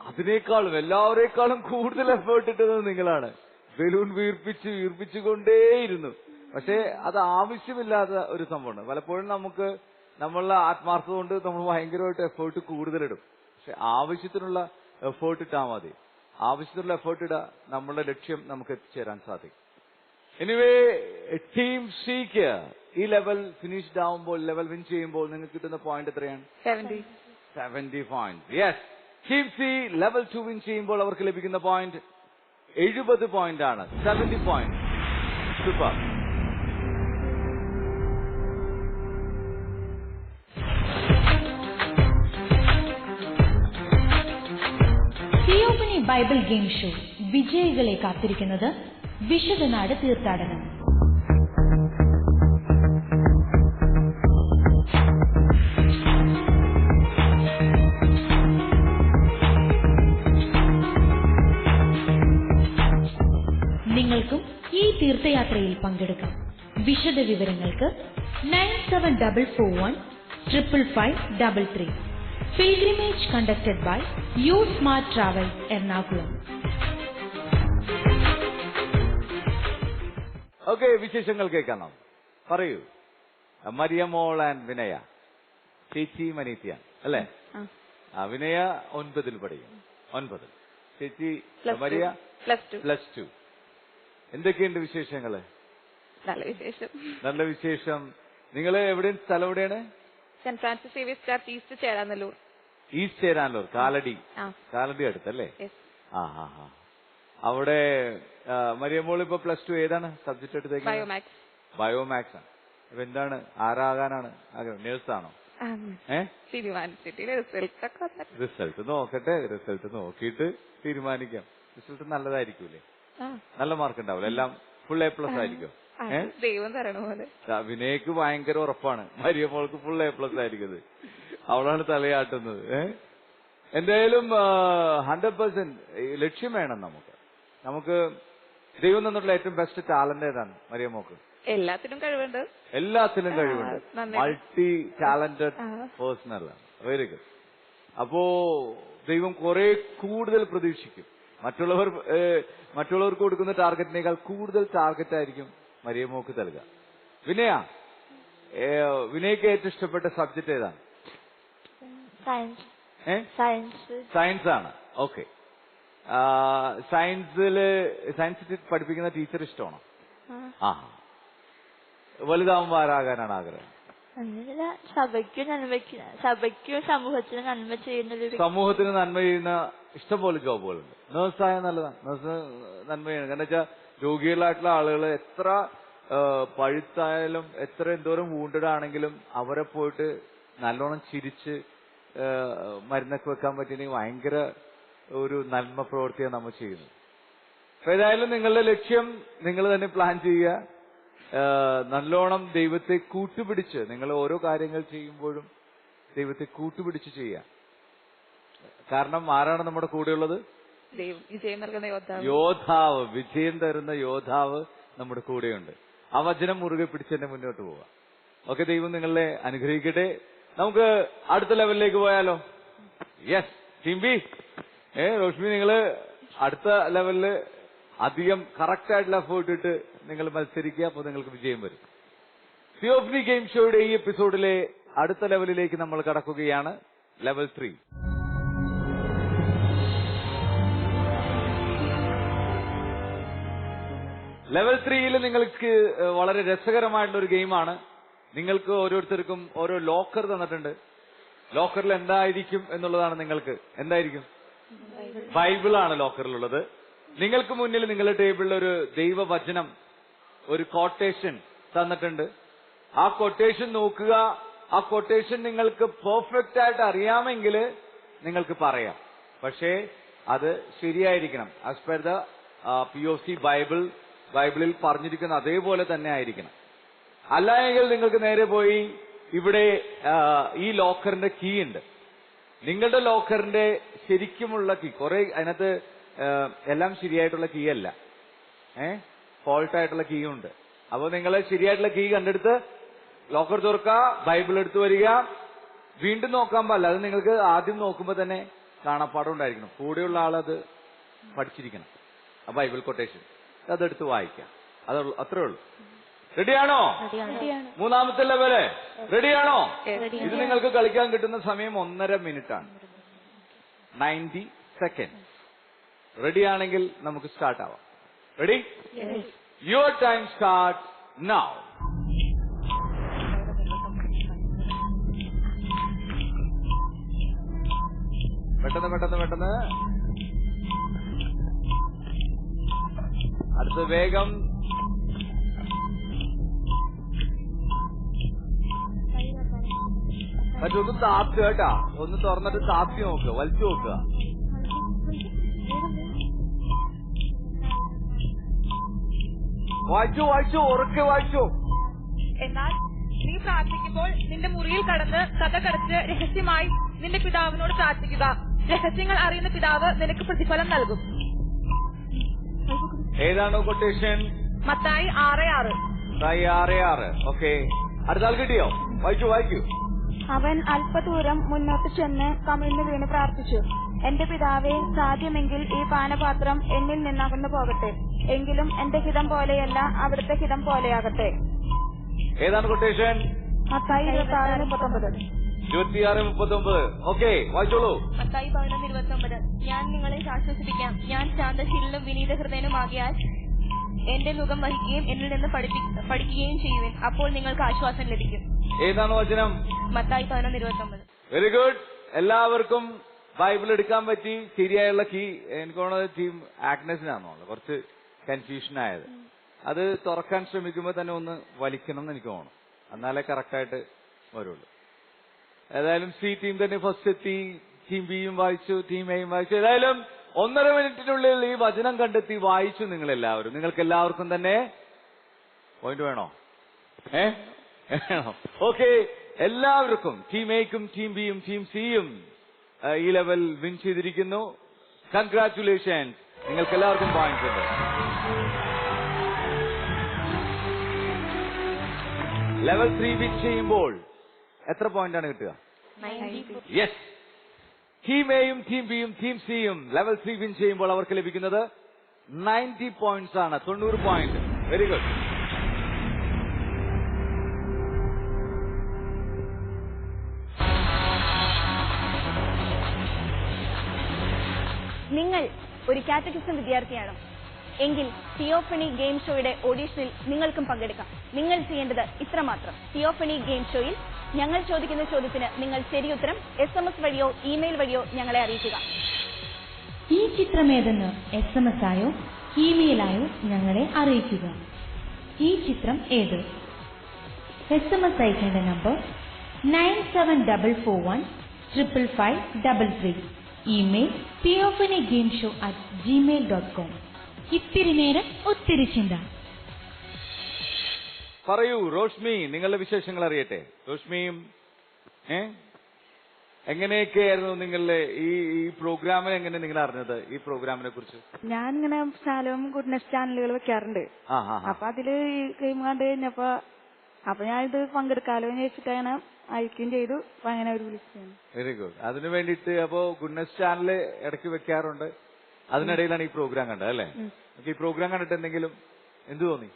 അതിനേക്കാളും എല്ലാവരേക്കാളും കൂടുതൽ എഫേർട്ട് ഇട്ടത് നിങ്ങളാണ്. ബലൂൺ വീർപ്പിച്ചുകൊണ്ടേയിരുന്നു. പക്ഷെ അത് ആവശ്യമില്ലാത്ത ഒരു സംഭവമാണ്. പലപ്പോഴും നമുക്ക് നമ്മളുടെ ആത്മാർത്ഥത കൊണ്ട് നമ്മൾ ഭയങ്കരമായിട്ട് എഫേർട്ട് കൂടുതലിടും. പക്ഷെ ആവശ്യത്തിനുള്ള എഫേർട്ട് ഇട്ടാൽ മതി. ആവശ്യത്തിനുള്ള എഫേർട്ട് ഇടാ നമ്മളുടെ ലക്ഷ്യം നമുക്ക് എത്തിച്ചേരാൻ സാധിക്കും. എനിവേ, ടീം സിക്ക് ഈ ലെവൽ ഫിനിഷ്ഡ് ആവുമ്പോൾ, ലെവൽ വിൻ ചെയ്യുമ്പോൾ നിങ്ങൾക്ക് കിട്ടുന്ന പോയിന്റ് എത്രയാണ്? 70 point. Yes. Team C level 2 win ചെയ്യുമ്പോൾ അവർക്ക് ലഭിക്കുന്ന പോയിന്റ് 70 പോയിന്റ് ആണ്. 70 point. Super. Theophany Bible game show വിജയികളെ കാത്തിരിക്കുന്നത് വിശുദ്ധനാട് തീർത്ഥാടനം. നിങ്ങൾക്കും ഈ തീർത്ഥയാത്രയിൽ പങ്കെടുക്കാം. വിശദ വിവരങ്ങൾക്ക് 9744155533. Pilgrimage conducted by You Smart Travel, Ernakulam. Okay, വിശേഷങ്ങൾ കേൾക്കണം. പറയൂ. മരിയമോൾ ആൻഡ് വിനയ, ചേച്ചി മനീത്യ അല്ലേ? വിനയ 9ൽ പഠിക്കും. 9. ചേച്ചി മരിയ +2. എന്തൊക്കെയുണ്ട് വിശേഷങ്ങള്? നല്ല വിശേഷം. നിങ്ങള് എവിടെയാണ്? സ്ഥലം എവിടെയാണ്? Saint Francis Xavier's church, east Cheranallur. East Cheranallur. Kalady അടുത്തല്ലേ? അവിടെ മരിയമോൾ ഇപ്പൊ +2 ഏതാണ് സബ്ജക്ട് എടുത്തേക്ക്? ബയോമാക്സ് ആണ്. അപ്പൊ എന്താണ്, ആരാകാനാണ് ആഗ്രഹം? നേഴ്സാണോ? റിസൾട്ട് നോക്കട്ടെ. റിസൾട്ട് നോക്കിയിട്ട് തീരുമാനിക്കാം. റിസൾട്ട് നല്ലതായിരിക്കൂലേ? നല്ല മാർക്ക് ഉണ്ടാവില്ല. എല്ലാം ഫുൾ A+ ആയിരിക്കും. ദൈവം തരണ പോലെ. വിനയ്ക്ക് ഭയങ്കര ഉറപ്പാണ് മരിയമോൾക്ക് ഫുൾ A+ ആയിരിക്കുന്നത്. അവളാണ് തലയാട്ടുന്നത്. എന്തായാലും 100% ലക്ഷ്യം വേണം നമുക്ക് ദൈവം തന്നിട്ടുള്ള ഏറ്റവും ബെസ്റ്റ് ടാലന്റ് ഏതാണ് മരിയമോൾക്ക്? എല്ലാത്തിനും കഴിവുണ്ട്. Multi talented personal. Very good. അപ്പോ ദൈവം കുറെ കൂടുതൽ പ്രതീക്ഷിക്കും. മറ്റുള്ളവർക്ക് കൊടുക്കുന്ന ടാർഗറ്റിനേക്കാൾ കൂടുതൽ ടാർഗറ്റ് ആയിരിക്കും മരിയമോൾക്ക് നൽകുക. വിനയ്ക്ക് ഏറ്റവും ഇഷ്ടപ്പെട്ട സബ്ജക്ട് ഏതാണ്? സയൻസ് ആണ്. ഓക്കെ. സയൻസിൽ പഠിപ്പിക്കുന്ന ടീച്ചർ ഇഷ്ടമാണോ? വലുതാവുമ്പോ ആരാകാനാണ് ആഗ്രഹം? സമൂഹത്തിന് നന്മ ചെയ്യുന്ന ഇഷ്ടംപോലെ ജോബുകളുണ്ട്. നേഴ്സായ നല്ലതാണ്. നേഴ്സ് നന്മ ചെയ്യണം. കാരണം വെച്ചാൽ രോഗികളായിട്ടുള്ള ആളുകൾ എത്ര പഴുത്തായാലും എന്തോരം വൂണ്ടഡ് ആണെങ്കിലും അവരെ പോയിട്ട് നല്ലോണം ചിരിച്ച് മരുന്നൊക്കെ വെക്കാൻ പറ്റിയെങ്കിൽ ഭയങ്കര ഒരു നന്മ പ്രവൃത്തിയാണ് നമ്മൾ ചെയ്യുന്നത്. അപ്പൊ ഏതായാലും നിങ്ങളുടെ ലക്ഷ്യം നിങ്ങൾ തന്നെ പ്ലാൻ ചെയ്യുക. നല്ലോണം ദൈവത്തെ കൂട്ടുപിടിച്ച് നിങ്ങൾ ഓരോ കാര്യങ്ങൾ ചെയ്യുമ്പോഴും ദൈവത്തെ കൂട്ടുപിടിച്ച് ചെയ്യുക. കാരണം ആരാണ് നമ്മുടെ കൂടെയുള്ളത്? വിജയം നൽകുന്ന യോദ്ധാവ്. വിജയം തരുന്ന യോദ്ധാവ് നമ്മുടെ കൂടെയുണ്ട്. ആ വചനം മുറുകെ പിടിച്ച് തന്നെ മുന്നോട്ട് പോവുക. ഓക്കെ, ദൈവം നിങ്ങളെ അനുഗ്രഹിക്കട്ടെ. നമുക്ക് അടുത്ത ലെവലിലേക്ക് പോയാലോ? യെസ്. ടീം ബി, റോഷ്മി, നിങ്ങള് അടുത്ത ലെവലില് അധികം കറക്റ്റ് ആയിട്ടുള്ള എഫേർട്ട് ഇട്ട് നിങ്ങൾ മത്സരിക്കുക. അപ്പോൾ നിങ്ങൾക്ക് വിജയം വരും. തിയോഫനി ഗെയിം ഷോയുടെ ഈ എപ്പിസോഡിലെ അടുത്ത ലെവലിലേക്ക് നമ്മൾ കടക്കുകയാണ്. ലെവൽ 3. ലെവൽ 3യിൽ നിങ്ങൾക്ക് വളരെ രസകരമായിട്ടുള്ള ഒരു ഗെയിമാണ്. നിങ്ങൾക്ക് ഓരോരുത്തർക്കും ഓരോ ലോക്കർ തന്നിട്ടുണ്ട്. ലോക്കറിൽ എന്തായിരിക്കും എന്നുള്ളതാണ് നിങ്ങൾക്ക്. എന്തായിരിക്കും? ബൈബിളാണ് ലോക്കറിലുള്ളത്. നിങ്ങൾക്ക് മുന്നിൽ നിങ്ങളുടെ ടേബിളിൽ ഒരു ദൈവവചനം, ഒരു കൊട്ടേഷൻ തന്നിട്ടുണ്ട്. ആ കൊട്ടേഷൻ നോക്കുക. ആ കൊട്ടേഷൻ നിങ്ങൾക്ക് പെർഫെക്റ്റ് ആയിട്ട് അറിയാമെങ്കിൽ നിങ്ങൾക്ക് പറയാം. പക്ഷേ അത് ശരിയായിരിക്കണം. ആസ് പെർ ദ POC ബൈബിളിൽ പറഞ്ഞിരിക്കുന്ന അതേപോലെ തന്നെ ആയിരിക്കണം. അല്ല എങ്കിൽ നിങ്ങൾക്ക് നേരെ പോയി ഇവിടെ ഈ ലോക്കറിന്റെ കീ ഉണ്ട്. നിങ്ങളുടെ ലോക്കറിന്റെ ശരിക്കുമുള്ള കീ, കുറെ അതിനകത്ത് എല്ലാം ശരിയായിട്ടുള്ള കീ അല്ല, ഫോൾട്ട് ആയിട്ടുള്ള കീ ഉണ്ട്. അപ്പോൾ നിങ്ങൾ ശരിയായിട്ടുള്ള കീ കണ്ടെടുത്ത് ലോക്കർ തുറക്കുക, ബൈബിൾ എടുത്തു വരിക. വീണ്ടും നോക്കാൻ പാടില്ല. അത് നിങ്ങൾക്ക് ആദ്യം നോക്കുമ്പോൾ തന്നെ കാണാപ്പാടുണ്ടായിരിക്കണം. കൂടെയുള്ള ആളത് പഠിച്ചിരിക്കണം. ആ ബൈബിൾ കൊട്ടേഷൻ അതെടുത്ത് വായിക്കാം. അത്രേ ഉള്ളൂ. റെഡിയാണോ? മൂന്നാമത്തെ ലെവല് റെഡിയാണോ? ഇത് നിങ്ങൾക്ക് കളിക്കാൻ കിട്ടുന്ന സമയം 1.5 മിനിറ്റാണ്. 90 സെക്കൻഡ്. റെഡിയാണെങ്കിൽ നമുക്ക് സ്റ്റാർട്ട് ആവാം. Ready? Your time start now. പെട്ടെന്ന് അടുത്ത വേഗം. മറ്റൊന്ന് താത്തി കേട്ടാ. ഒന്ന് തുറന്നിട്ട് താത്തി നോക്കുക, വലിച്ചു നോക്കുക. വായിച്ചു ഉറക്കെ വായിച്ചു. എന്നാൽ നീ പ്രാർത്ഥിക്കുമ്പോൾ നിന്റെ മുറിയിൽ കടന്ന് കഥകടച്ച് രഹസ്യമായി നിന്റെ പിതാവിനോട് പ്രാർത്ഥിക്കുക. രഹസ്യങ്ങൾ അറിയുന്ന പിതാവ് നിനക്ക് പ്രതിഫലം നൽകും. ഏതാണോ കൊട്ടേഷൻ? മത്തായി 6:6. 6:6. ഓക്കെ, അടുത്ത ആൾ കിട്ടിയോ? വായിക്കൂ. അവൻ അല്പദൂരം മുന്നോട്ട് ചെന്ന് കമിഴ്ന്നു വീണ് പ്രാർത്ഥിച്ചു. എന്റെ പിതാവേ, സാധ്യമെങ്കിൽ ഈ പാനപാത്രം എന്നിൽ നിന്നകന്നു പോകട്ടെ. എങ്കിലും എന്റെ ഹിതം പോലെയല്ല, അവിടുത്തെ ഹിതം പോലെയാകട്ടെ. ഏതാണ് കൊട്ടേഷൻ? മത്തായി 26:39. 26:39. ഓക്കെ, വായിച്ചോളൂ. മത്തായി 11:29. ഞാൻ നിങ്ങളെ ആശ്വസിപ്പിക്കാം. ഞാൻ ശാന്തശീലനും വിനീത ഹൃദയനുമാകിയാൽ എന്റെ മുഖം വഹിക്കുകയും എന്നിൽ നിന്ന് പഠിക്കുകയും ചെയ്യുവിൻ. അപ്പോൾ നിങ്ങൾക്ക് ആശ്വാസം ലഭിക്കും. ഏതാണ് വചനം? മത്തായി 11:29. Very good. എല്ലാവർക്കും ബൈബിൾ എടുക്കാൻ പറ്റി. ശരിയായുള്ള കീ എനിക്ക് തോന്നുന്നത് ടീം ആഗ്നസിനാണെന്നുള്ളത് കുറച്ച് കൺഫ്യൂഷൻ ആയത്. അത് തുറക്കാൻ ശ്രമിക്കുമ്പോൾ തന്നെ ഒന്ന് വലിക്കണം എന്ന് എനിക്ക് തോന്നുന്നു. എന്നാലേ കറക്റ്റായിട്ട് വരുള്ളൂ. ഏതായാലും സി ടീം തന്നെ ഫസ്റ്റ് എത്തി. ടീം ബിയും വായിച്ചു, ടീം എയും വായിച്ചു. ഏതായാലും 1.5 മിനിറ്റിനുള്ളിൽ ഈ വചനം കണ്ടെത്തി വായിച്ചു നിങ്ങൾ എല്ലാവരും. നിങ്ങൾക്ക് എല്ലാവർക്കും തന്നെ പോയിന്റ് വേണോ? ഓക്കെ, എല്ലാവർക്കും ടീം എക്കും ടീം ബിയും ടീം സിയും ഈ ലെവൽ വിൻ ചെയ്തിരിക്കുന്നു. കൺഗ്രാറ്റുലേഷൻസ്. നിങ്ങൾക്ക് എല്ലാവർക്കും പോയിന്റ്സ് ഉണ്ട്. ലെവൽ 3 വിൻ ചെയ്യുമ്പോൾ എത്ര പോയിന്റ് ആണ് കിട്ടുക? യെസ്. ടീം എയും ടീം ബിയും ടീം സിയും ലെവൽ 3 വിൻ ചെയ്യുമ്പോൾ അവർക്ക് ലഭിക്കുന്നത് 90 പോയിന്റ്സ് ആണ്. 90 പോയിന്റ്. Very good. നിങ്ങൾ ഒരു കാറ്റഗിസം വിദ്യാർത്ഥിയാണ് എങ്കിൽ തിയോഫണി ഗെയിം ഷോയുടെ ഓഡീഷനിൽ നിങ്ങൾക്കും പങ്കെടുക്കാം. നിങ്ങൾ ചെയ്യേണ്ടത് ഇത്രമാത്രം. തിയോഫണി ഗെയിം ഷോയിൽ ഞങ്ങൾ ചോദിക്കുന്ന ചോദ്യത്തിന് നിങ്ങൾ ശരിയുത്തരം SMS വഴിയോ ഇമെയിൽ വഴിയോ ഞങ്ങളെ അറിയിക്കുക. ഈ ചിത്രമേതെന്ന് SMS ആയോ ഇമെയിലായോ ഞങ്ങളെ അറിയിക്കുക. ഈ ചിത്രം ഏത്? SMS അയക്കേണ്ട നമ്പർ 9744155533. Email theophanygameshow@gmail.com. ഇത്തിരി നേരം ഒത്തിരി ചിന്ത. പറയൂ റോഷ്മി, നിങ്ങളുടെ വിശേഷങ്ങൾ അറിയട്ടെ. റോഷ്മിയും എങ്ങനെയൊക്കെയായിരുന്നു നിങ്ങളുടെ ഈ പ്രോഗ്രാമിനെ എങ്ങനെ നിങ്ങൾ അറിഞ്ഞത്? ഈ പ്രോഗ്രാമിനെ കുറിച്ച് ഞാൻ ഇങ്ങനെ ശാലോം ഗുഡ്നസ് ചാനലുകൾ വെക്കാറുണ്ട്. അപ്പൊ അതില് ഈ ഗെയിം കണ്ടു കഴിഞ്ഞപ്പോ ഞാൻ ഇത് പങ്കെടുക്കാലോ എന്ന് വെച്ചിട്ടാണ് അയക്കുകയും ചെയ്തു. അപ്പൊ അങ്ങനെ ഒരു വിളിച്ചു. Very good. അതിനു വേണ്ടിയിട്ട് അപ്പോ ഗുഡ്നസ് ചാനല് ഇടയ്ക്ക് വെക്കാറുണ്ട്. അതിനിടയിലാണ് ഈ പ്രോഗ്രാം കണ്ടത് അല്ലേ? ഈ പ്രോഗ്രാം കണ്ടിട്ട് എന്ത് തോന്നി?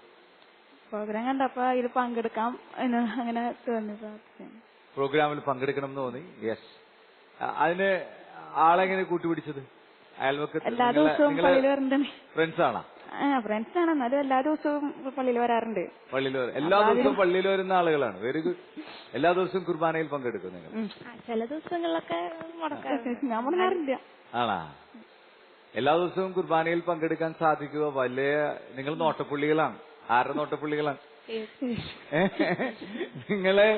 പ്രോഗ്രാം കണ്ടപ്പോ ഇതിൽ പങ്കെടുക്കാം എന്ന് അങ്ങനെ തോന്നി. പ്രോഗ്രാമിൽ പങ്കെടുക്കണം എന്ന് തോന്നി. യെസ്. അതിന് ആളെങ്ങനെ കൂട്ടുപിടിച്ചത്? അയൽവക്കത്ത് എല്ലാ ദിവസവും പള്ളിയിൽ വരണ്ടേ? ഫ്രണ്ട്സ് ആണോ? ഫ്രണ്ട്സ് ആണ്, എന്നാലും എല്ലാ ദിവസവും പള്ളിയിൽ വരാറുണ്ട്. എല്ലാ ദിവസവും പള്ളിയിൽ വരുന്ന ആളുകളാണ്. Very good. എല്ലാ ദിവസവും കുർബാനയിൽ പങ്കെടുക്കും നിങ്ങൾ? ചില ദിവസങ്ങളിലൊക്കെ ഞാൻ മുടങ്ങാറില്ല. ആണാ? എല്ലാ ദിവസവും കുർബാനയിൽ പങ്കെടുക്കാൻ സാധിക്കുക വലിയ നിങ്ങൾ നോട്ടപ്പുള്ളികളാണ്. ആരുടെ നോട്ടപ്പുള്ളികളാണ്? നിങ്ങളെ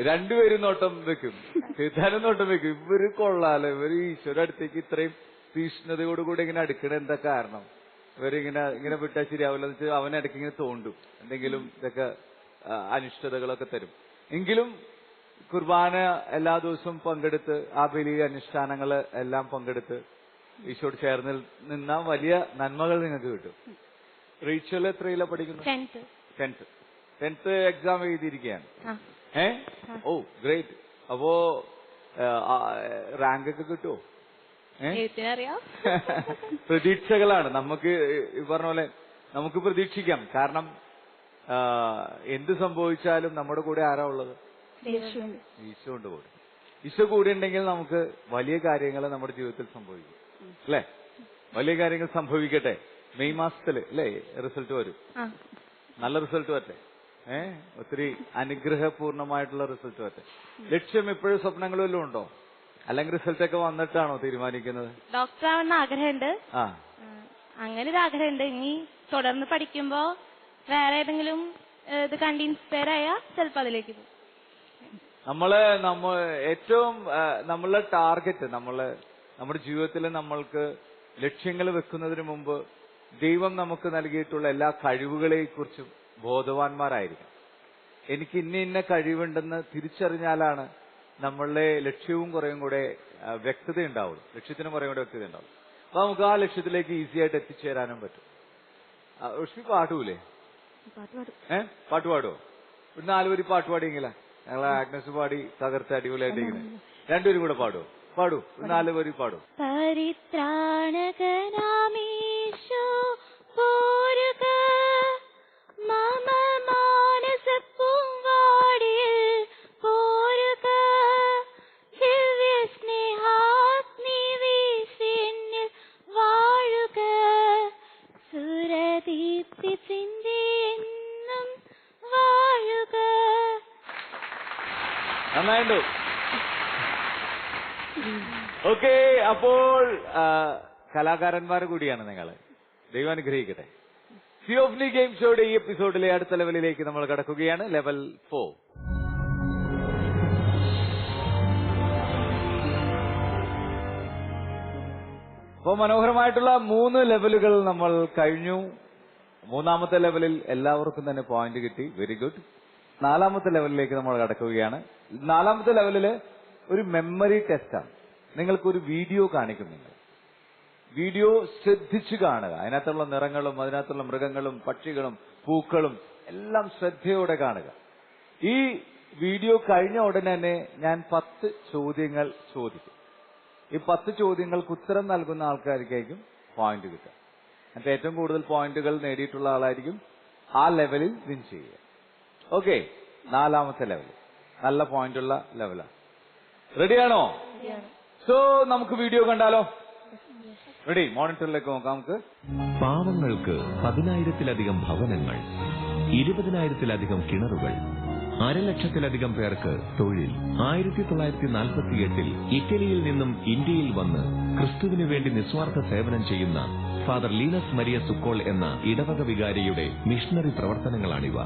രണ്ടുപേരും നോട്ടം വെക്കും, തീർച്ചയായും നോട്ടം വെക്കും. ഇവര് കൊള്ളാലോ, ഇവര് ഈശ്വര അടുത്തേക്ക് ഇത്രയും തീഷ്ണതയോടുകൂടി ഇങ്ങനെ അടുക്കണ എന്താ കാരണം? ഇവരിങ്ങനെ വിട്ടാൽ ശരിയാവില്ലെന്ന് വെച്ചാൽ അവനിടയ്ക്ക് ഇങ്ങനെ തോണ്ടും, എന്തെങ്കിലും ഇതൊക്കെ അനിഷ്ടതകളൊക്കെ തരും. എങ്കിലും കുർബാന എല്ലാ ദിവസവും പങ്കെടുത്ത് ആ ബലി അനുഷ്ഠാനങ്ങള് എല്ലാം പങ്കെടുത്ത് ഈശോട് ചേർന്ന് നിന്ന വലിയ നന്മകൾ നിങ്ങൾക്ക് കിട്ടും. റീച്ചൽ എത്രയില പഠിക്കുന്നു? 10th എക്സാം എഴുതിയിരിക്കുകയാണ്. ഓ ഗ്രേറ്റ്. അപ്പോ റാങ്ക് ഒക്കെ കിട്ടുമോ? പ്രതീക്ഷകളാണ് നമുക്ക്. ഈ പറഞ്ഞ പോലെ നമുക്ക് പ്രതീക്ഷിക്കാം. കാരണം എന്ത് സംഭവിച്ചാലും നമ്മുടെ കൂടെ ആരാ ഉള്ളത്? ഈശോ ഉണ്ട് കൂടെ. ഈശോ കൂടെ ഉണ്ടെങ്കിൽ നമുക്ക് വലിയ കാര്യങ്ങൾ നമ്മുടെ ജീവിതത്തിൽ സംഭവിക്കും. അല്ലെ? വലിയ കാര്യങ്ങൾ സംഭവിക്കട്ടെ. മെയ് മാസത്തില് അല്ലേ റിസൾട്ട് വരും. നല്ല റിസൾട്ട് വരട്ടെ. ഒത്തിരി അനുഗ്രഹപൂർണമായിട്ടുള്ള റിസൾട്ട് വരട്ടെ. ലക്ഷ്യം ഇപ്പോഴും സ്വപ്നങ്ങളും എല്ലാം ഉണ്ടോ? അല്ലെങ്കിൽ റിസൾട്ട് ഒക്കെ വന്നിട്ടാണോ തീരുമാനിക്കുന്നത്? ഡോക്ടർ ആവണമെന്ന് ആഗ്രഹമുണ്ട്. അങ്ങനെ ഒരു ആഗ്രഹമുണ്ട്. ഇനി തുടർന്ന് പഠിക്കുമ്പോ വേറെ ഏതെങ്കിലും ഇത് കണ്ട് ഇൻസ്പയർ ആയാൽ ചിലപ്പോ അതിലേക്ക് പോകും. ഏറ്റവും നമ്മളുടെ ടാർഗറ്റ് നമ്മുടെ ജീവിതത്തിൽ നമ്മൾക്ക് ലക്ഷ്യങ്ങൾ വെക്കുന്നതിന് മുമ്പ് ദൈവം നമുക്ക് നൽകിയിട്ടുള്ള എല്ലാ കഴിവുകളെ കുറിച്ചും ബോധവാന്മാരായിരിക്കും. എനിക്ക് ഇന്ന കഴിവുണ്ടെന്ന് തിരിച്ചറിഞ്ഞാലാണ് നമ്മളുടെ ലക്ഷ്യവും കുറേയും കൂടെ വ്യക്തത ഉണ്ടാവുള്ളൂ. ലക്ഷ്യത്തിനും കുറേ കൂടെ വ്യക്തത ഉണ്ടാവും. അപ്പൊ നമുക്ക് ആ ലക്ഷ്യത്തിലേക്ക് ഈസി ആയിട്ട് എത്തിച്ചേരാനും പറ്റും. ഋഷി പാടൂലേ? പാട്ട് പാടുവോ? ഒരു 4 വരി പാട്ട് പാടിയെങ്കിലാ? ഞങ്ങളെ ആഗ്നസ് പാടി തകർത്ത് അടിപൊളിയായിട്ടിരിക്കുന്നത്. രണ്ടുപേരും കൂടെ പാടൂ. 4 വരി പാടൂ. പരിത്രാണകനാമീശോ പോരുക മമ മാനസപ്പൂങ്കാടിൽ പോരുക ദിവ്യ സ്നേഹാഗ്നി വീശിന്നിൽ വാഴുക സുരദീപ്തി ചിന്തി എന്നും വാഴുക. നന്നായിട്ടു. ഓക്കെ. അപ്പോൾ കലാകാരന്മാർ കൂടിയാണ് നിങ്ങൾ. ദൈവം അനുഗ്രഹിക്കട്ടെ. തിയോഫനി ഗെയിം ഷോയുടെ ഈ എപ്പിസോഡിലെ അടുത്ത ലെവലിലേക്ക് നമ്മൾ കടക്കുകയാണ്. ലെവൽ 4. അപ്പോൾ മനോഹരമായിട്ടുള്ള 3 ലെവലുകൾ നമ്മൾ കഴിഞ്ഞു. 3ാമത്തെ ലെവലിൽ എല്ലാവർക്കും തന്നെ പോയിന്റ് കിട്ടി. Very good. 4ാമത്തെ ലെവലിലേക്ക് നമ്മൾ കടക്കുകയാണ്. 4ാമത്തെ ലെവലില് ഒരു മെമ്മറി ടെസ്റ്റാണ്. നിങ്ങൾക്കൊരു വീഡിയോ കാണിക്കും. നിങ്ങൾ വീഡിയോ ശ്രദ്ധിച്ചു കാണുക. അതിനകത്തുള്ള നിറങ്ങളും അതിനകത്തുള്ള മൃഗങ്ങളും പക്ഷികളും പൂക്കളും എല്ലാം ശ്രദ്ധയോടെ കാണുക. ഈ വീഡിയോ കഴിഞ്ഞ ഉടനെ തന്നെ ഞാൻ 10 ചോദ്യങ്ങൾ ചോദിക്കും. ഈ 10 ചോദ്യങ്ങൾക്ക് ഉത്തരം നൽകുന്ന ആൾക്കാർക്കായിരിക്കും പോയിന്റ് കിട്ടുക. എന്നിട്ട് ഏറ്റവും കൂടുതൽ പോയിന്റുകൾ നേടിയിട്ടുള്ള ആളായിരിക്കും ആ ലെവലിൽ വിൻ ചെയ്യുക. ഓക്കെ. 4ാമത്തെ ലെവൽ നല്ല പോയിന്റുള്ള ലെവലാണ്. റെഡിയാണോ? സോ നമുക്ക് വീഡിയോ കണ്ടാലോ? റെഡി? മോണിറ്ററിലേക്ക് നോക്കാം. നമുക്ക് പാവങ്ങൾക്ക് 10,000-ലധികം ഭവനങ്ങൾ, 20,000-ലധികം കിണറുകൾ, 1,00,000-ലധികം പേർക്ക് തൊഴിൽ. 1948-ൽ ഇറ്റലിയിൽ നിന്നും ഇന്ത്യയിൽ വന്ന് ക്രിസ്തുവിനു വേണ്ടി നിസ്വാർത്ഥ സേവനം ചെയ്യുന്ന ഫാദർ ലീനസ് മരിയ സുക്കോൾ എന്ന ഇടവക വികാരിയുടെ മിഷണറി പ്രവർത്തനങ്ങളാണിവ.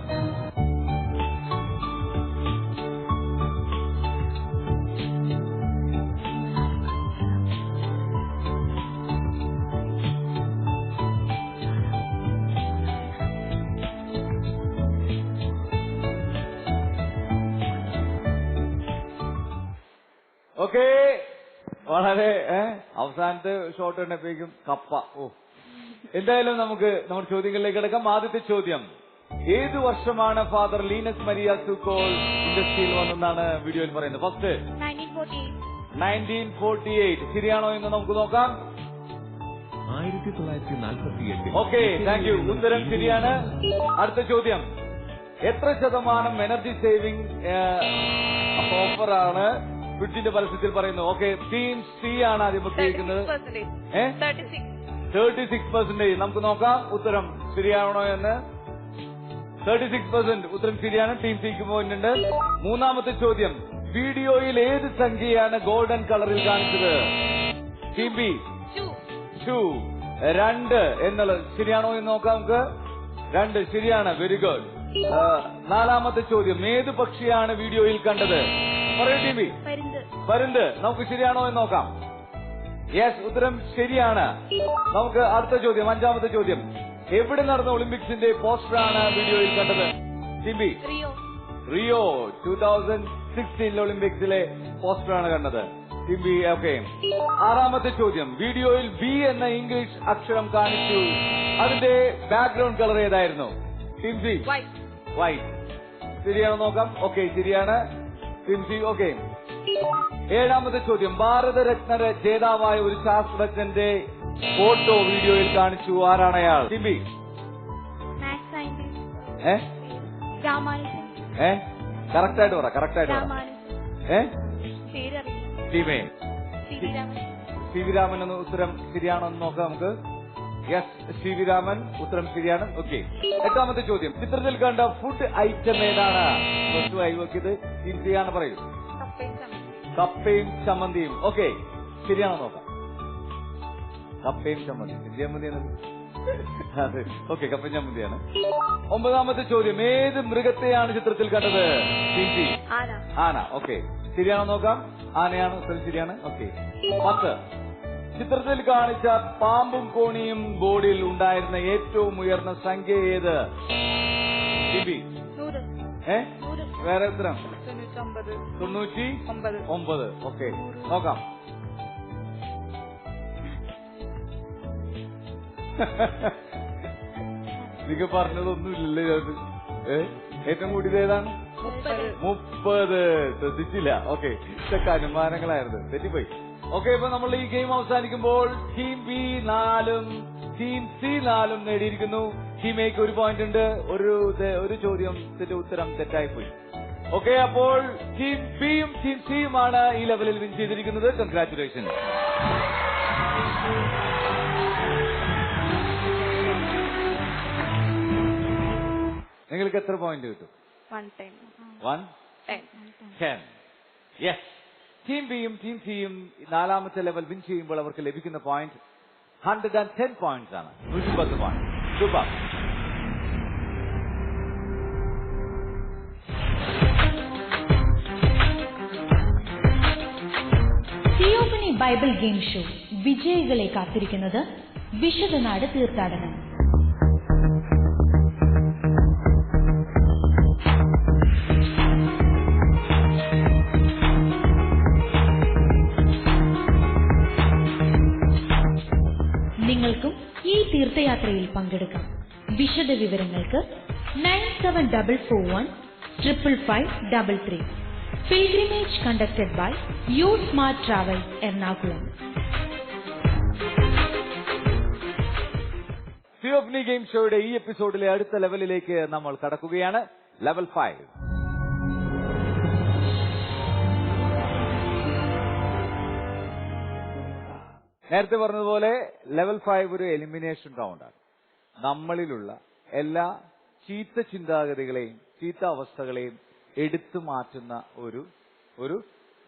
ഓക്കെ. വളരെ അവസാനത്തെ ഷോട്ട് കണ്ടപ്പോഴേക്കും കപ്പ. എന്തായാലും നമുക്ക് നമ്മുടെ ചോദ്യങ്ങളിലേക്ക് കിടക്കാം. ആദ്യത്തെ ചോദ്യം, ഏത് വർഷമാണ് ഫാദർ ലീനസ് മരിയ സുക്കോൾ ഇൻഡസ്ട്രിയിൽ വന്നെന്നാണ് വീഡിയോയിൽ പറയുന്നത്? ഫസ്റ്റ് 1948. ശരിയാണോ എന്ന് നമുക്ക് നോക്കാം. 1948. Okay, thank you. ഉത്തരം ശരിയാണ്. അടുത്ത ചോദ്യം, എത്ര ശതമാനം എനർജി സേവിംഗ് ഓഫറാണ് ഫ്രിഡ്ജിന്റെ പരസ്യത്തിൽ പറയുന്നു. ഓക്കെ, ടീം സി ആണ് ആദ്യം ഉപയോഗിക്കുന്നത്. 36%. നമുക്ക് നോക്കാം ഉത്തരം ശരിയാണോ എന്ന്. 36% ഉത്തരം ശരിയാണ്. ടീം സിക്ക് പോയിന്റ് ഉണ്ട്. മൂന്നാമത്തെ ചോദ്യം, വീഡിയോയിൽ ഏത് സംഖ്യയാണ് ഗോൾഡൻ കളറിൽ കാണിച്ചത്? ടീം ബി 2 എന്നുള്ളത് ശരിയാണോ എന്ന് നോക്കാം നമുക്ക്. 2 ശരിയാണ്. Very good. നാലാമത്തെ ചോദ്യം, ഏത് പക്ഷിയാണ് വീഡിയോയിൽ കണ്ടത്? പറയൂ ടീം ബി. പരുന്ത്. നമുക്ക് ശരിയാണോ എന്ന് നോക്കാം. യെസ്, ഉത്തരം ശരിയാണ്. നമുക്ക് അടുത്ത ചോദ്യം, അഞ്ചാമത്തെ ചോദ്യം, എവിടെ നടന്ന ഒളിമ്പിക്സിന്റെ പോസ്റ്ററാണ് വീഡിയോയിൽ കണ്ടത്? ടീം ബി റിയോ 2016 ഒളിമ്പിക്സിലെ പോസ്റ്ററാണ് കണ്ടത്. Team B. ഓക്കെ. ആറാമത്തെ ചോദ്യം, വീഡിയോയിൽ ബി എന്ന ഇംഗ്ലീഷ് അക്ഷരം കാണിച്ചു, അതിന്റെ ബാക്ക്ഗ്രൗണ്ട് കളർ ഏതായിരുന്നു? Team C white. ശരിയാണോ നോക്കാം. ഓക്കെ, ശരിയാണ്. Team C. ഓക്കെ. ഏഴാമത്തെ ചോദ്യം, ഭാരതരത്ന ജേതാവായ ഒരു ശാസ്ത്രജ്ഞന്റെ ഫോട്ടോ വീഡിയോയിൽ കാണിച്ചു, ആരാണ് അയാൾ? Team B. കറക്റ്റായിട്ട് പറ. ടീമേ സി വി രാമൻ എന്ന ഉത്തരം ശരിയാണോ എന്ന് നോക്കാം നമുക്ക്. യെസ്, സി വി രാമൻ ഉത്തരം ശരിയാണ്. ഓക്കെ. എട്ടാമത്തെ ചോദ്യം, ചിത്രത്തിൽ കണ്ട ഫുഡ് ഐറ്റം ഏതാണ്? നോക്കിയത് ടീം സി ആണ്. പറയൂ. കപ്പയും ചമ്മന്തിയും. ഓക്കെ, ശരിയാണോ നോക്കാം. കപ്പയും ചമ്മന്തി. അതെ, ഓക്കെ, കപ്പയും ചമ്മന്തിയാണ്. ഒമ്പതാമത്തെ ചോദ്യം, ഏത് മൃഗത്തെയാണ് ചിത്രത്തിൽ കണ്ടത്? ടീം സി ആന. ഓക്കെ, ശരിയാണോ നോക്കാം. ആനയാണ് ഉത്തരം ശരിയാണ്. ഓക്കെ. 10, ചിത്രത്തിൽ കാണിച്ച പാമ്പും കോണിയും ബോർഡിൽ ഉണ്ടായിരുന്ന ഏറ്റവും ഉയർന്ന സംഖ്യ ഏത്? Team B. വേറെ ഉത്തരം 99. ഓക്കെ, നോക്കാം. നിങ്ങൾ പറഞ്ഞതൊന്നുമില്ലല്ലോ. ഏറ്റവും കൂടിയത് ഏതാണ്? 30. ശ്രദ്ധിച്ചില്ല. ഓക്കെ, ഇതൊക്കെ അനുമാനങ്ങളായിരുന്നു, തെറ്റിപ്പോയി. ഓക്കെ, ഇപ്പൊ നമ്മൾ ഈ ഗെയിം അവസാനിക്കുമ്പോൾ ടീം ബി 4ഉം ടീം സി 4ഉം നേടിയിരിക്കുന്നു. ടീം എക്ക് 1 പോയിന്റ് ഉണ്ട്. ഒരു ചോദ്യത്തിന്റെ ഉത്തരം തെറ്റായിപ്പോയി. ഓക്കെ, അപ്പോൾ ടീം ബിയും ടീം സിയുമാണ് ഈ ലെവലിൽ വിൻ ചെയ്തിരിക്കുന്നത്. കൺഗ്രാറ്റുലേഷൻ. നിങ്ങൾക്ക് എത്ര പോയിന്റ് കിട്ടും? 110. യെസ്, ടീം ബിയും ടീം സിയും 4ാമത്തെ ലെവൽ വിൻ ചെയ്യുമ്പോൾ അവർക്ക് ലഭിക്കുന്ന പോയിന്റ് 110 പോയിന്റ്സ് ആണ്. 110 point. Super. Theophany Bible game show വിജയികളെ കാത്തിരിക്കുന്നത് വിശുദ്ധനാട് തീർത്ഥാടനം. നിങ്ങൾക്കും ഈ തീർത്ഥയാത്രയിൽ പങ്കെടുക്കാം. വിശദ വിവരങ്ങൾക്ക് 9744155533. Pilgrimage conducted by You Smart Travels, Ernakulam. Theophany game ഷോയുടെ ഈ എപ്പിസോഡിലെ അടുത്ത ലെവലിലേക്ക് നമ്മൾ കടക്കുകയാണ്. ലെവൽ 5. നേരത്തെ പറഞ്ഞതുപോലെ ലെവൽ 5 ഒരു എലിമിനേഷൻ റൗണ്ടാണ്. നമ്മളിലുള്ള എല്ലാ ചീത്ത ചിന്താഗതികളെയും ചീത്ത അവസ്ഥകളെയും എടുത്തു മാറ്റുന്ന ഒരു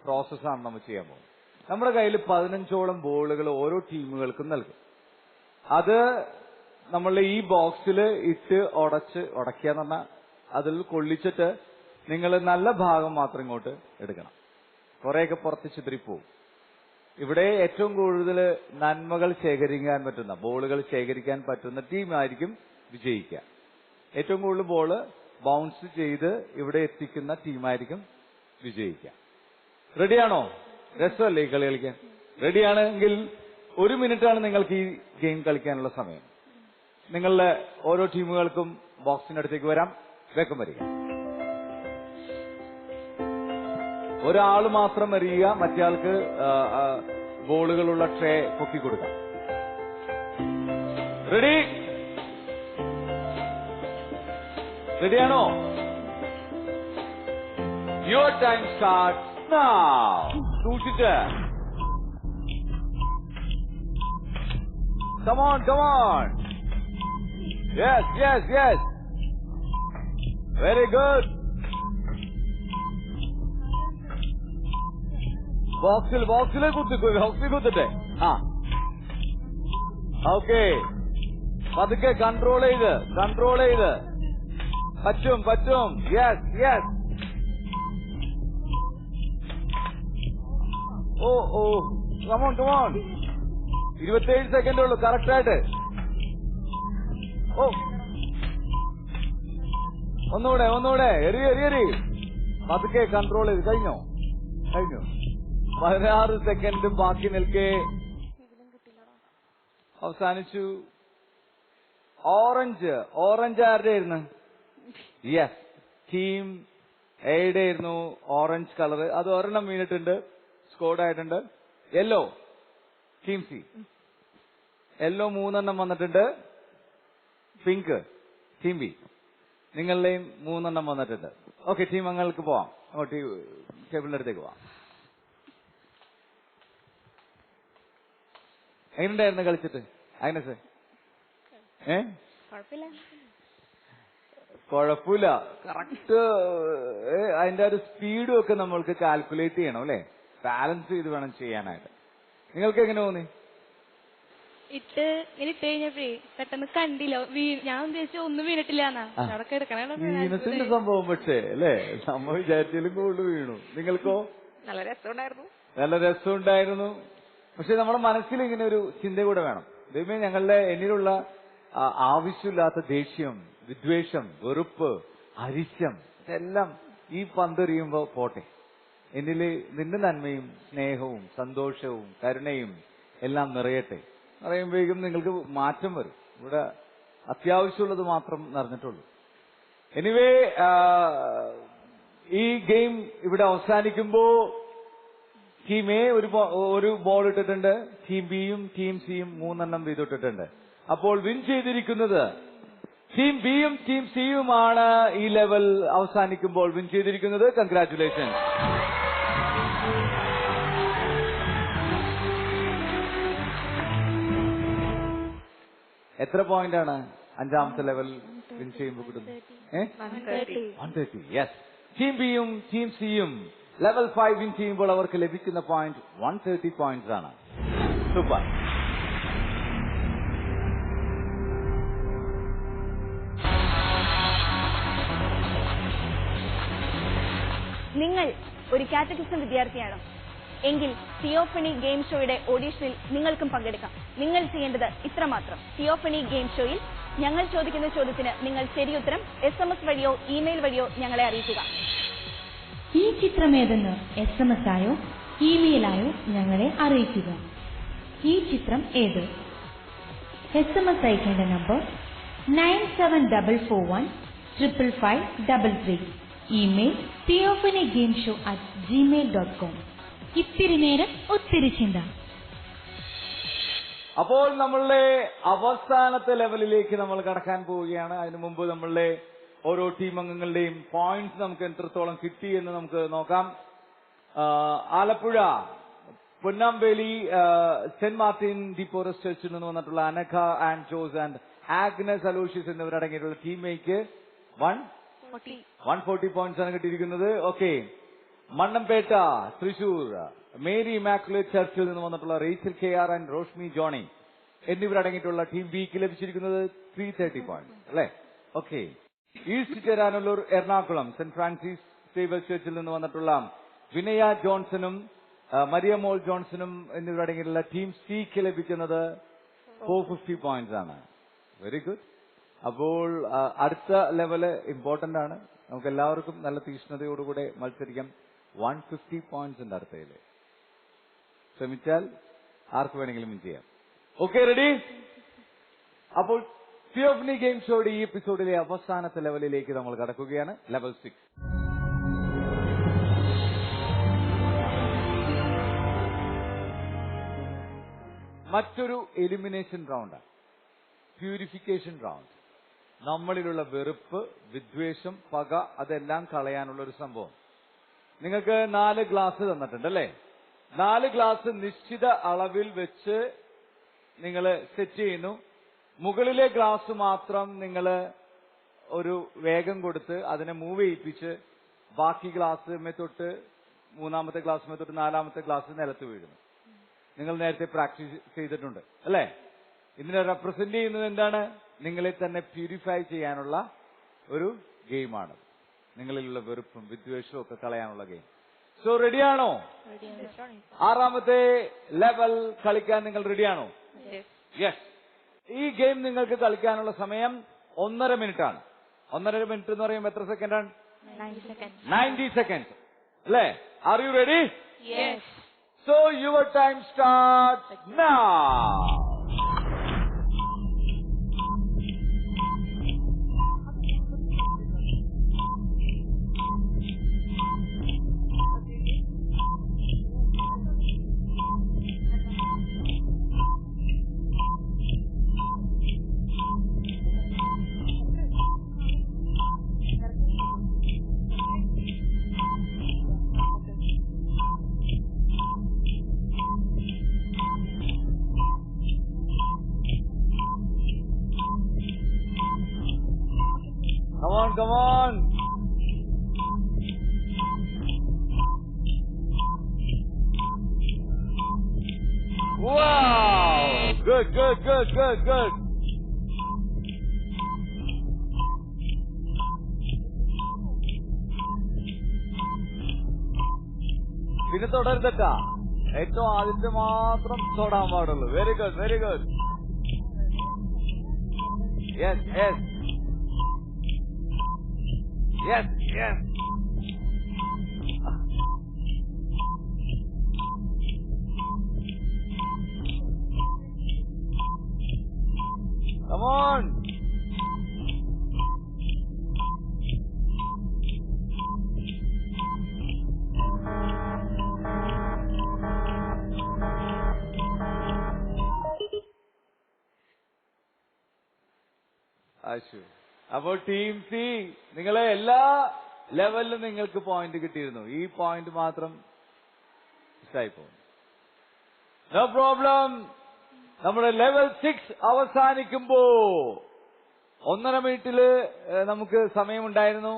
പ്രോസസ്സാണ് നമ്മൾ ചെയ്യാൻ പോകുന്നത്. നമ്മുടെ കയ്യിൽ 15ഓളം ബോളുകൾ ഓരോ ടീമുകൾക്കും നൽകും. അത് നമ്മളുടെ ഈ ബോക്സിൽ ഇട്ട് ഉടയ്ക്കാന്ന് പറഞ്ഞാൽ അതിൽ കൊള്ളിച്ചിട്ട് നിങ്ങൾ നല്ല ഭാഗം മാത്രം ഇങ്ങോട്ട് എടുക്കണം. കുറെയൊക്കെ പുറത്ത് ചിതറിപ്പോവും. ഇവിടെ ഏറ്റവും കൂടുതൽ നന്മകൾ ശേഖരിക്കാൻ പറ്റുന്ന ബോളുകൾ ശേഖരിക്കാൻ പറ്റുന്ന ടീമായിരിക്കും വിജയിക്കുക. ഏറ്റവും കൂടുതൽ ബോള് ബൗൺസ് ചെയ്ത് ഇവിടെ എത്തിക്കുന്ന ടീമായിരിക്കും വിജയിക്കുക. റെഡിയാണോ? രസമല്ലേ ഈ കളി കളിക്കാൻ? റെഡിയാണെങ്കിൽ 1 മിനിറ്റാണ് നിങ്ങൾക്ക് ഈ ഗെയിം കളിക്കാനുള്ള സമയം. നിങ്ങളുടെ ഓരോ ടീമുകൾക്കും ബോക്സിനടുത്തേക്ക് വരാം. വേഗം വരിക. ഒരാൾ മാത്രം എറിയുക, മറ്റേയാൾക്ക് ബോളുകളുള്ള ട്രേ പൊക്കി കൊടുക്കാം. റെഡി? റെഡിയാണോ? Your time start now. സൂക്ഷിച്ച്. Come on, come on. Yes, yes, yes. Very good. ബോക്സിൽ കുത്തിട്ടെ. ആ ഓക്കെ. പതുക്കെ കൺട്രോൾ ചെയ്ത് പറ്റും. Yes yes. Oh come on 27 second ഉള്ളൂ കറക്റ്റ് ആയിട്ട്. ഓ ഒന്നുകൂടെ എറി. പതുക്കെ കൺട്രോൾ ചെയ്ത്. കഴിഞ്ഞു 16 സെക്കൻഡ് ബാക്കി നിൽക്കെ അവസാനിച്ചു. ഓറഞ്ച് ആരുടെ ആയിരുന്നു? യെസ്, ടീം എയുടെ ആയിരുന്നു ഓറഞ്ച് കളർ. അത് ഒരെണ്ണം വീണിട്ടുണ്ട്, സ്കോർഡ് ആയിട്ടുണ്ട്. Yellow, team C. യെല്ലോ 3 എണ്ണം വന്നിട്ടുണ്ട്. Pink team B. നിങ്ങളുടെയും 3 എണ്ണം വന്നിട്ടുണ്ട്. ഓക്കെ, ടീം അംഗങ്ങൾക്ക് പോവാം. അങ്ങോട്ട് ടേബിളിന്റെ അടുത്തേക്ക് പോവാം. എങ്ങനെയുണ്ടായിരുന്നു കളിച്ചിട്ട് ആഗ്നസ്? കുഴപ്പമില്ല. കറക്റ്റ് അതിന്റെ ഒരു സ്പീഡും ഒക്കെ നമ്മൾക്ക് കാൽക്കുലേറ്റ് ചെയ്യണം അല്ലെ, ബാലൻസ് ചെയ്ത് വേണം ചെയ്യാനായിട്ട്. നിങ്ങൾക്ക് എങ്ങനെ തോന്നി? ഇട്ട് കഴിഞ്ഞപ്പോഴേ പെട്ടെന്ന് കണ്ടില്ല. ഞാൻ ഉദ്ദേശിച്ച ഒന്നും വീണിട്ടില്ല. വീണത്തിന്റെ സംഭവം പക്ഷേ അല്ലേ, നമ്മ വിചാരിച്ചാലും കൂടുതൽ വീണു. നിങ്ങൾക്കോ? നല്ല രസമുണ്ടായിരുന്നു. പക്ഷെ നമ്മുടെ മനസ്സിൽ ഇങ്ങനെ ഒരു ചിന്ത കൂടെ വേണം. ദൈവമേ, ഞങ്ങളുടെ എന്നിലുള്ള ആവശ്യമില്ലാത്ത ദേഷ്യം, വിദ്വേഷം, വെറുപ്പ്, അരിശം ഇതെല്ലാം ഈ പന്തെറിയുമ്പോ പോട്ടെ. എന്നില് നിന്റെ നന്മയും സ്നേഹവും സന്തോഷവും കരുണയും എല്ലാം നിറയട്ടെ. പറയുമ്പോഴേക്കും നിങ്ങൾക്ക് മാറ്റം വരും. ഇവിടെ അത്യാവശ്യമുള്ളത് മാത്രം നിറഞ്ഞിട്ടുള്ളൂ. എനിവേ, ഈ ഗെയിം ഇവിടെ അവസാനിക്കുമ്പോ ടീം എ ഒരു ബോൾ ഇട്ടിട്ടുണ്ട്, ടീം ബിയും ടീം സിയും 3 എണ്ണം വീതിട്ടിട്ടുണ്ട്. അപ്പോൾ വിൻ ചെയ്തിരിക്കുന്നത് ടീം ബിയും ടീം സിയുമാണ്. ഈ ലെവൽ അവസാനിക്കുമ്പോൾ വിൻ ചെയ്തിരിക്കുന്നത്. കൺഗ്രാറ്റുലേഷൻ. എത്ര പോയിന്റ് ആണ് 5ാമത്തെ ലെവൽ വിൻ ചെയ്യുമ്പോൾ കിട്ടുന്നത്? 130. യെസ്, ടീം ബിയും ടീം സിയും ലെവൽ 5 വിൻ ചെയ്യുമ്പോൾ അവർക്ക് ലഭിക്കുന്ന പോയിന്റ് 130 പോയിന്റ്സ് ആണ്. സൂപ്പർ. നിങ്ങൾ ഒരു കാറ്റഗിസം വിദ്യാർത്ഥിയാണോ? എങ്കിൽ തിയോഫണി ഗെയിം ഷോയുടെ ഓഡീഷനിൽ നിങ്ങൾക്കും പങ്കെടുക്കാം. നിങ്ങൾ ചെയ്യേണ്ടത് ഇത്രമാത്രം. തിയോഫണി ഗെയിം ഷോയിൽ ഞങ്ങൾ ചോദിക്കുന്ന ചോദ്യത്തിന് നിങ്ങൾ ശരിയുത്തരം SMS വഴിയോ ഇമെയിൽ വഴിയോ ഞങ്ങളെ അറിയിക്കുക. ഈ ചിത്രമേതെന്ന് SMS ആയോ ഇമെയിലായോ ഞങ്ങളെ അറിയിക്കുക. ഈ ചിത്രം ഏത്? SMS അയക്കേണ്ട നമ്പർ 9744155533. Email theophanygameshow@gmail.com. ഇത്തിരി നേരം ഒത്തിരി ചിന്ത. അപ്പോൾ നമ്മളുടെ അവസാനത്തെ ലെവലിലേക്ക് നമ്മൾ കടക്കാൻ പോവുകയാണ്. അതിനു മുമ്പ് നമ്മളുടെ ഓരോ ടീം അംഗങ്ങളുടെയും പോയിന്റ്സ് നമുക്ക് എത്രത്തോളം കിട്ടി എന്ന് നമുക്ക് നോക്കാം. Alappuzha, Ponnampally, Saint Martin de Porres ചർച്ചിൽ നിന്ന് വന്നിട്ടുള്ള അനഘ ആൻഡ് ജോസ് ആൻഡ് ആഗ്നസ് അലോഷ്യസ് എന്നിവരടങ്ങിയിട്ടുള്ള ടീമിലേക്ക് 140 പോയിന്റ്സ് ആണ് കിട്ടിയിരിക്കുന്നത്. Okay, Mannampetta, Thrissur, Mary Immaculate ചർച്ചിൽ നിന്ന് വന്നിട്ടുള്ള റേച്ചൽ KR ആൻഡ് റോഷ്മി ജോണി എന്നിവരടങ്ങിയിട്ടുള്ള ടീം ബിക്ക് ലഭിച്ചിരിക്കുന്നത് 330 പോയിന്റ്സ് അല്ലെ. Okay, East Cheranallur, Ernakulam Saint Francis Xavier ചർച്ചിൽ നിന്ന് വന്നിട്ടുള്ള വിനയ ജോൺസണും മരിയമോൾ ജോൺസണും എന്നിവരടങ്ങിയിട്ടുള്ള ടീം സിക്ക് ലഭിക്കുന്നത് 450 പോയിന്റ്സ് ആണ്. Very good. അപ്പോൾ അടുത്ത ലെവല് ഇമ്പോർട്ടന്റ് ആണ്. നമുക്ക് എല്ലാവർക്കും നല്ല തീക്ഷ്ണതയോടുകൂടെ മത്സരിക്കാം. 150 പോയിന്റ്സ് ഉണ്ട് അടുത്തതില്. ശ്രമിച്ചാൽ ആർക്ക് വേണമെങ്കിലും വിൻ ചെയ്യാം. Okay, ready? അപ്പോൾ തിയോഫണി ഗെയിം ഷോയുടെ ഈ എപ്പിസോഡിലെ അവസാനത്തെ ലെവലിലേക്ക് നമ്മൾ കടക്കുകയാണ്. ലെവൽ 6. മറ്റൊരു എലിമിനേഷൻ റൗണ്ടാണ്, പ്യൂരിഫിക്കേഷൻ റൗണ്ട്. നമ്മളിലുള്ള വെറുപ്പ്, വിദ്വേഷം, പക അതെല്ലാം കളയാനുള്ള ഒരു സംഭവം. നിങ്ങൾക്ക് 4 ഗ്ലാസ് തന്നിട്ടുണ്ട് അല്ലേ? 4 ഗ്ലാസ് നിശ്ചിത അളവിൽ വെച്ച് നിങ്ങൾ സെറ്റ് ചെയ്യുന്നു. മുകളിലെ ഗ്ലാസ് മാത്രം നിങ്ങൾ ഒരു വേഗം കൊടുത്ത് അതിനെ മൂവ് ചെയ്യിപ്പിച്ച് ബാക്കി ഗ്ലാസ് തൊട്ട് 3-ാമത്തെ ഗ്ലാസ് തൊട്ട് 4-ാമത്തെ ഗ്ലാസ് നിലത്ത് വീഴുന്നു. നിങ്ങൾ നേരത്തെ പ്രാക്ടീസ് ചെയ്തിട്ടുണ്ട് അല്ലേ? ഇതിനെ റെപ്രസെന്റ് ചെയ്യുന്നത് എന്താണ്? നിങ്ങളെ തന്നെ പ്യൂരിഫൈ ചെയ്യാനുള്ള ഒരു ഗെയിമാണ്. നിങ്ങളിലുള്ള വെറുപ്പും വിദ്വേഷവും ഒക്കെ കളയാനുള്ള ഗെയിം. സോ റെഡിയാണോ? 6-ാമത്തെ ലെവൽ കളിക്കാൻ നിങ്ങൾ റെഡിയാണോ? യെസ്. ഈ ഗെയിം നിങ്ങൾക്ക് കളിക്കാനുള്ള സമയം 1.5 മിനിറ്റ് ആണ്. 1.5 മിനിറ്റ് എന്ന് പറയുമ്പോൾ എത്ര സെക്കൻഡാണ്? 90 സെക്കൻഡ് അല്ലേ? Are you ready? Yes. So your time starts now. Come on. Wow. Good. പിന്നെ തുടരുതട്ടാ. ഏറ്റവും ആദ്യത്തെ മാത്രം തൊടാൻ പാടുള്ളൂ. Very good. Yes. Yes. Come on. Ashu. അപ്പോൾ ടീം സി നിങ്ങളെ എല്ലാ ലെവലിലും നിങ്ങൾക്ക് പോയിന്റ് കിട്ടിയിരുന്നു. ഈ പോയിന്റ് മാത്രം മിസ്സായി പോകുന്നു. No problem. നമ്മുടെ ലെവൽ 6 അവസാനിക്കുമ്പോ 1.5 മിനിറ്റില് നമുക്ക് സമയമുണ്ടായിരുന്നു.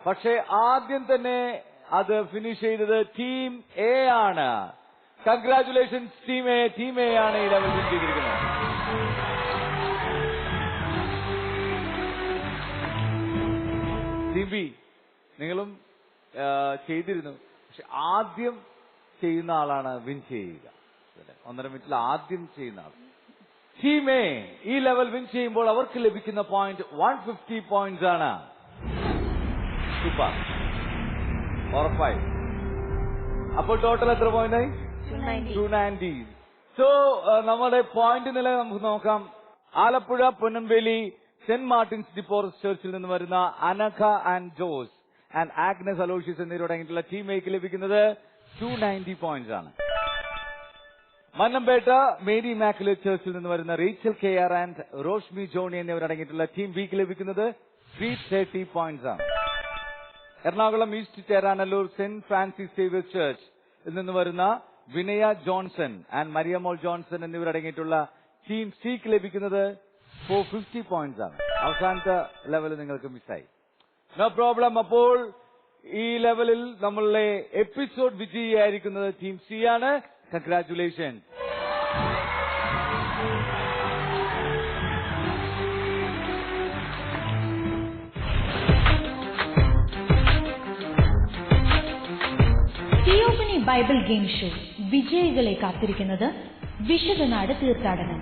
പക്ഷെ ആദ്യം തന്നെ അത് ഫിനിഷ് ചെയ്തത് ടീം എ ആണ്. Congratulations team A. Team A ആണ് ഈ ലെവൽ ചെയ്തിരിക്കുന്നത്. ടീം ബി നിങ്ങളും ചെയ്തിരുന്നു. പക്ഷെ ആദ്യം ചെയ്യുന്ന ആളാണ് വിൻ ചെയ്യുക. 1.5 മിനിറ്റിൽ ആദ്യം ചെയ്യുന്ന ആൾ. ടീം എ ഈ ലെവൽ വിൻ ചെയ്യുമ്പോൾ അവർക്ക് ലഭിക്കുന്ന പോയിന്റ് 150 പോയിന്റ്സ് ആണ്. സൂപ്പർ. ഉറപ്പായി. അപ്പോൾ ടോട്ടൽ എത്ര പോയിന്റായി? 290. സോ നമ്മുടെ പോയിന്റ് നില നമുക്ക് നോക്കാം. Alappuzha Ponnampally Saint Martins de Porres ചർച്ചിൽ നിന്ന് വരുന്ന അനഘ ആൻഡ് ജോസ് ആൻഡ് ആഗ്നസ് അലോഷ്യസ് എന്നിവരോട് അടങ്ങിയിട്ടുള്ള ടീം എക്ക് ലഭിക്കുന്നത് 290 പോയിന്റ്സ് ആണ്. മന്നമ്പേട്ട മേരി ഇമാക്കുലേറ്റ് ചർച്ചിൽ നിന്ന് വരുന്ന Rachel K R and Roshmi Johny എന്നിവരടങ്ങിയിട്ടുള്ള ടീം ബിക്ക് ലഭിക്കുന്നത് 330 പോയിന്റ്സ് ആണ്. Ernakulam East Cheranallur Saint Francis Xavier ചർച്ചിൽ നിന്ന് വരുന്ന വിനയ ജോൺസൺ ആൻഡ് മരിയമോൾ ജോൺസൺ എന്നിവരടങ്ങിയിട്ടുള്ള ടീം സിക്ക് ലഭിക്കുന്നത് 450 പോയിന്റ്സ് ആണ്. അവസാനത്തെ ലെവൽ നിങ്ങൾക്ക് മിസ്സായി. No problem. അപ്പോൾ ഈ ലെവലിൽ നമ്മളുടെ എപ്പിസോഡ് വിജയിയായിരിക്കുന്നത് ടീം സി ആണ്. Congratulation. Theophany Bible game show വിജയികളെ കാത്തിരിക്കുന്നത് വിശുദ്ധനാട് തീർത്ഥാടനം.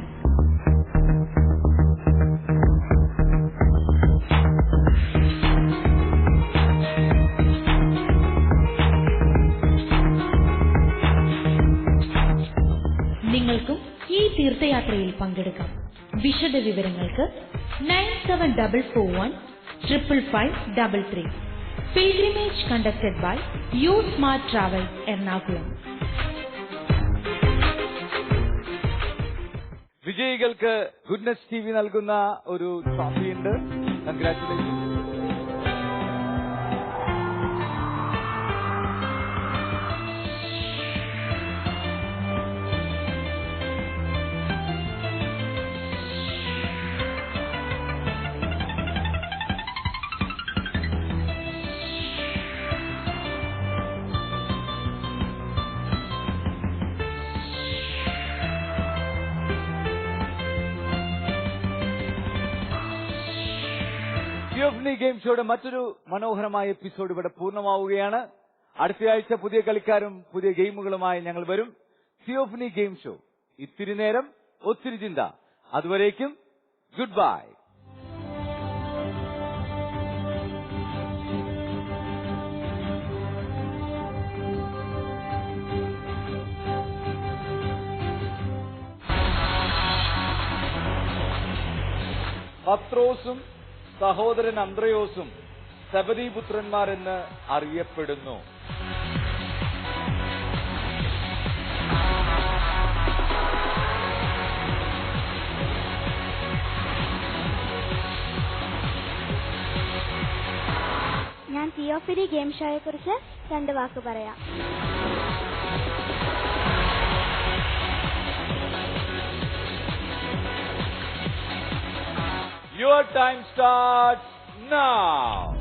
നിങ്ങൾക്കും ഈ തീർത്ഥയാത്രയിൽ പങ്കെടുക്കാം. വിശദ വിവരങ്ങൾക്ക് 9744155533. Pilgrimage conducted by You Smart Travel, Ernakulam. വിജയികൾക്ക് ഗുഡ്നസ് ടിവി നൽകുന്ന ഒരു ട്രോഫി ഉണ്ട്. കൺഗ്രാറ്റുലേഷൻ. ഗെയിം ഷോയുടെ മറ്റൊരു മനോഹരമായ എപ്പിസോഡ് ഇവിടെ പൂർണ്ണമാവുകയാണ്. അടുത്തയാഴ്ച പുതിയ കളിക്കാരും പുതിയ ഗെയിമുകളുമായി ഞങ്ങൾ വരും. തിയോഫനി ഗെയിം ഷോ, ഇത്തിരി നേരം ഒത്തിരി ചിന്ത. അതുവരേക്കും ഗുഡ് ബൈ. പത്രോസും സഹോദരൻ അന്ത്രയോസും സബദീപുത്രന്മാരെന്ന് അറിയപ്പെടുന്നു. ഞാൻ തിയോഫനി ഗെയിം ഷോയെ കുറിച്ച് 2 വാക്ക് പറയാം. Your time starts now.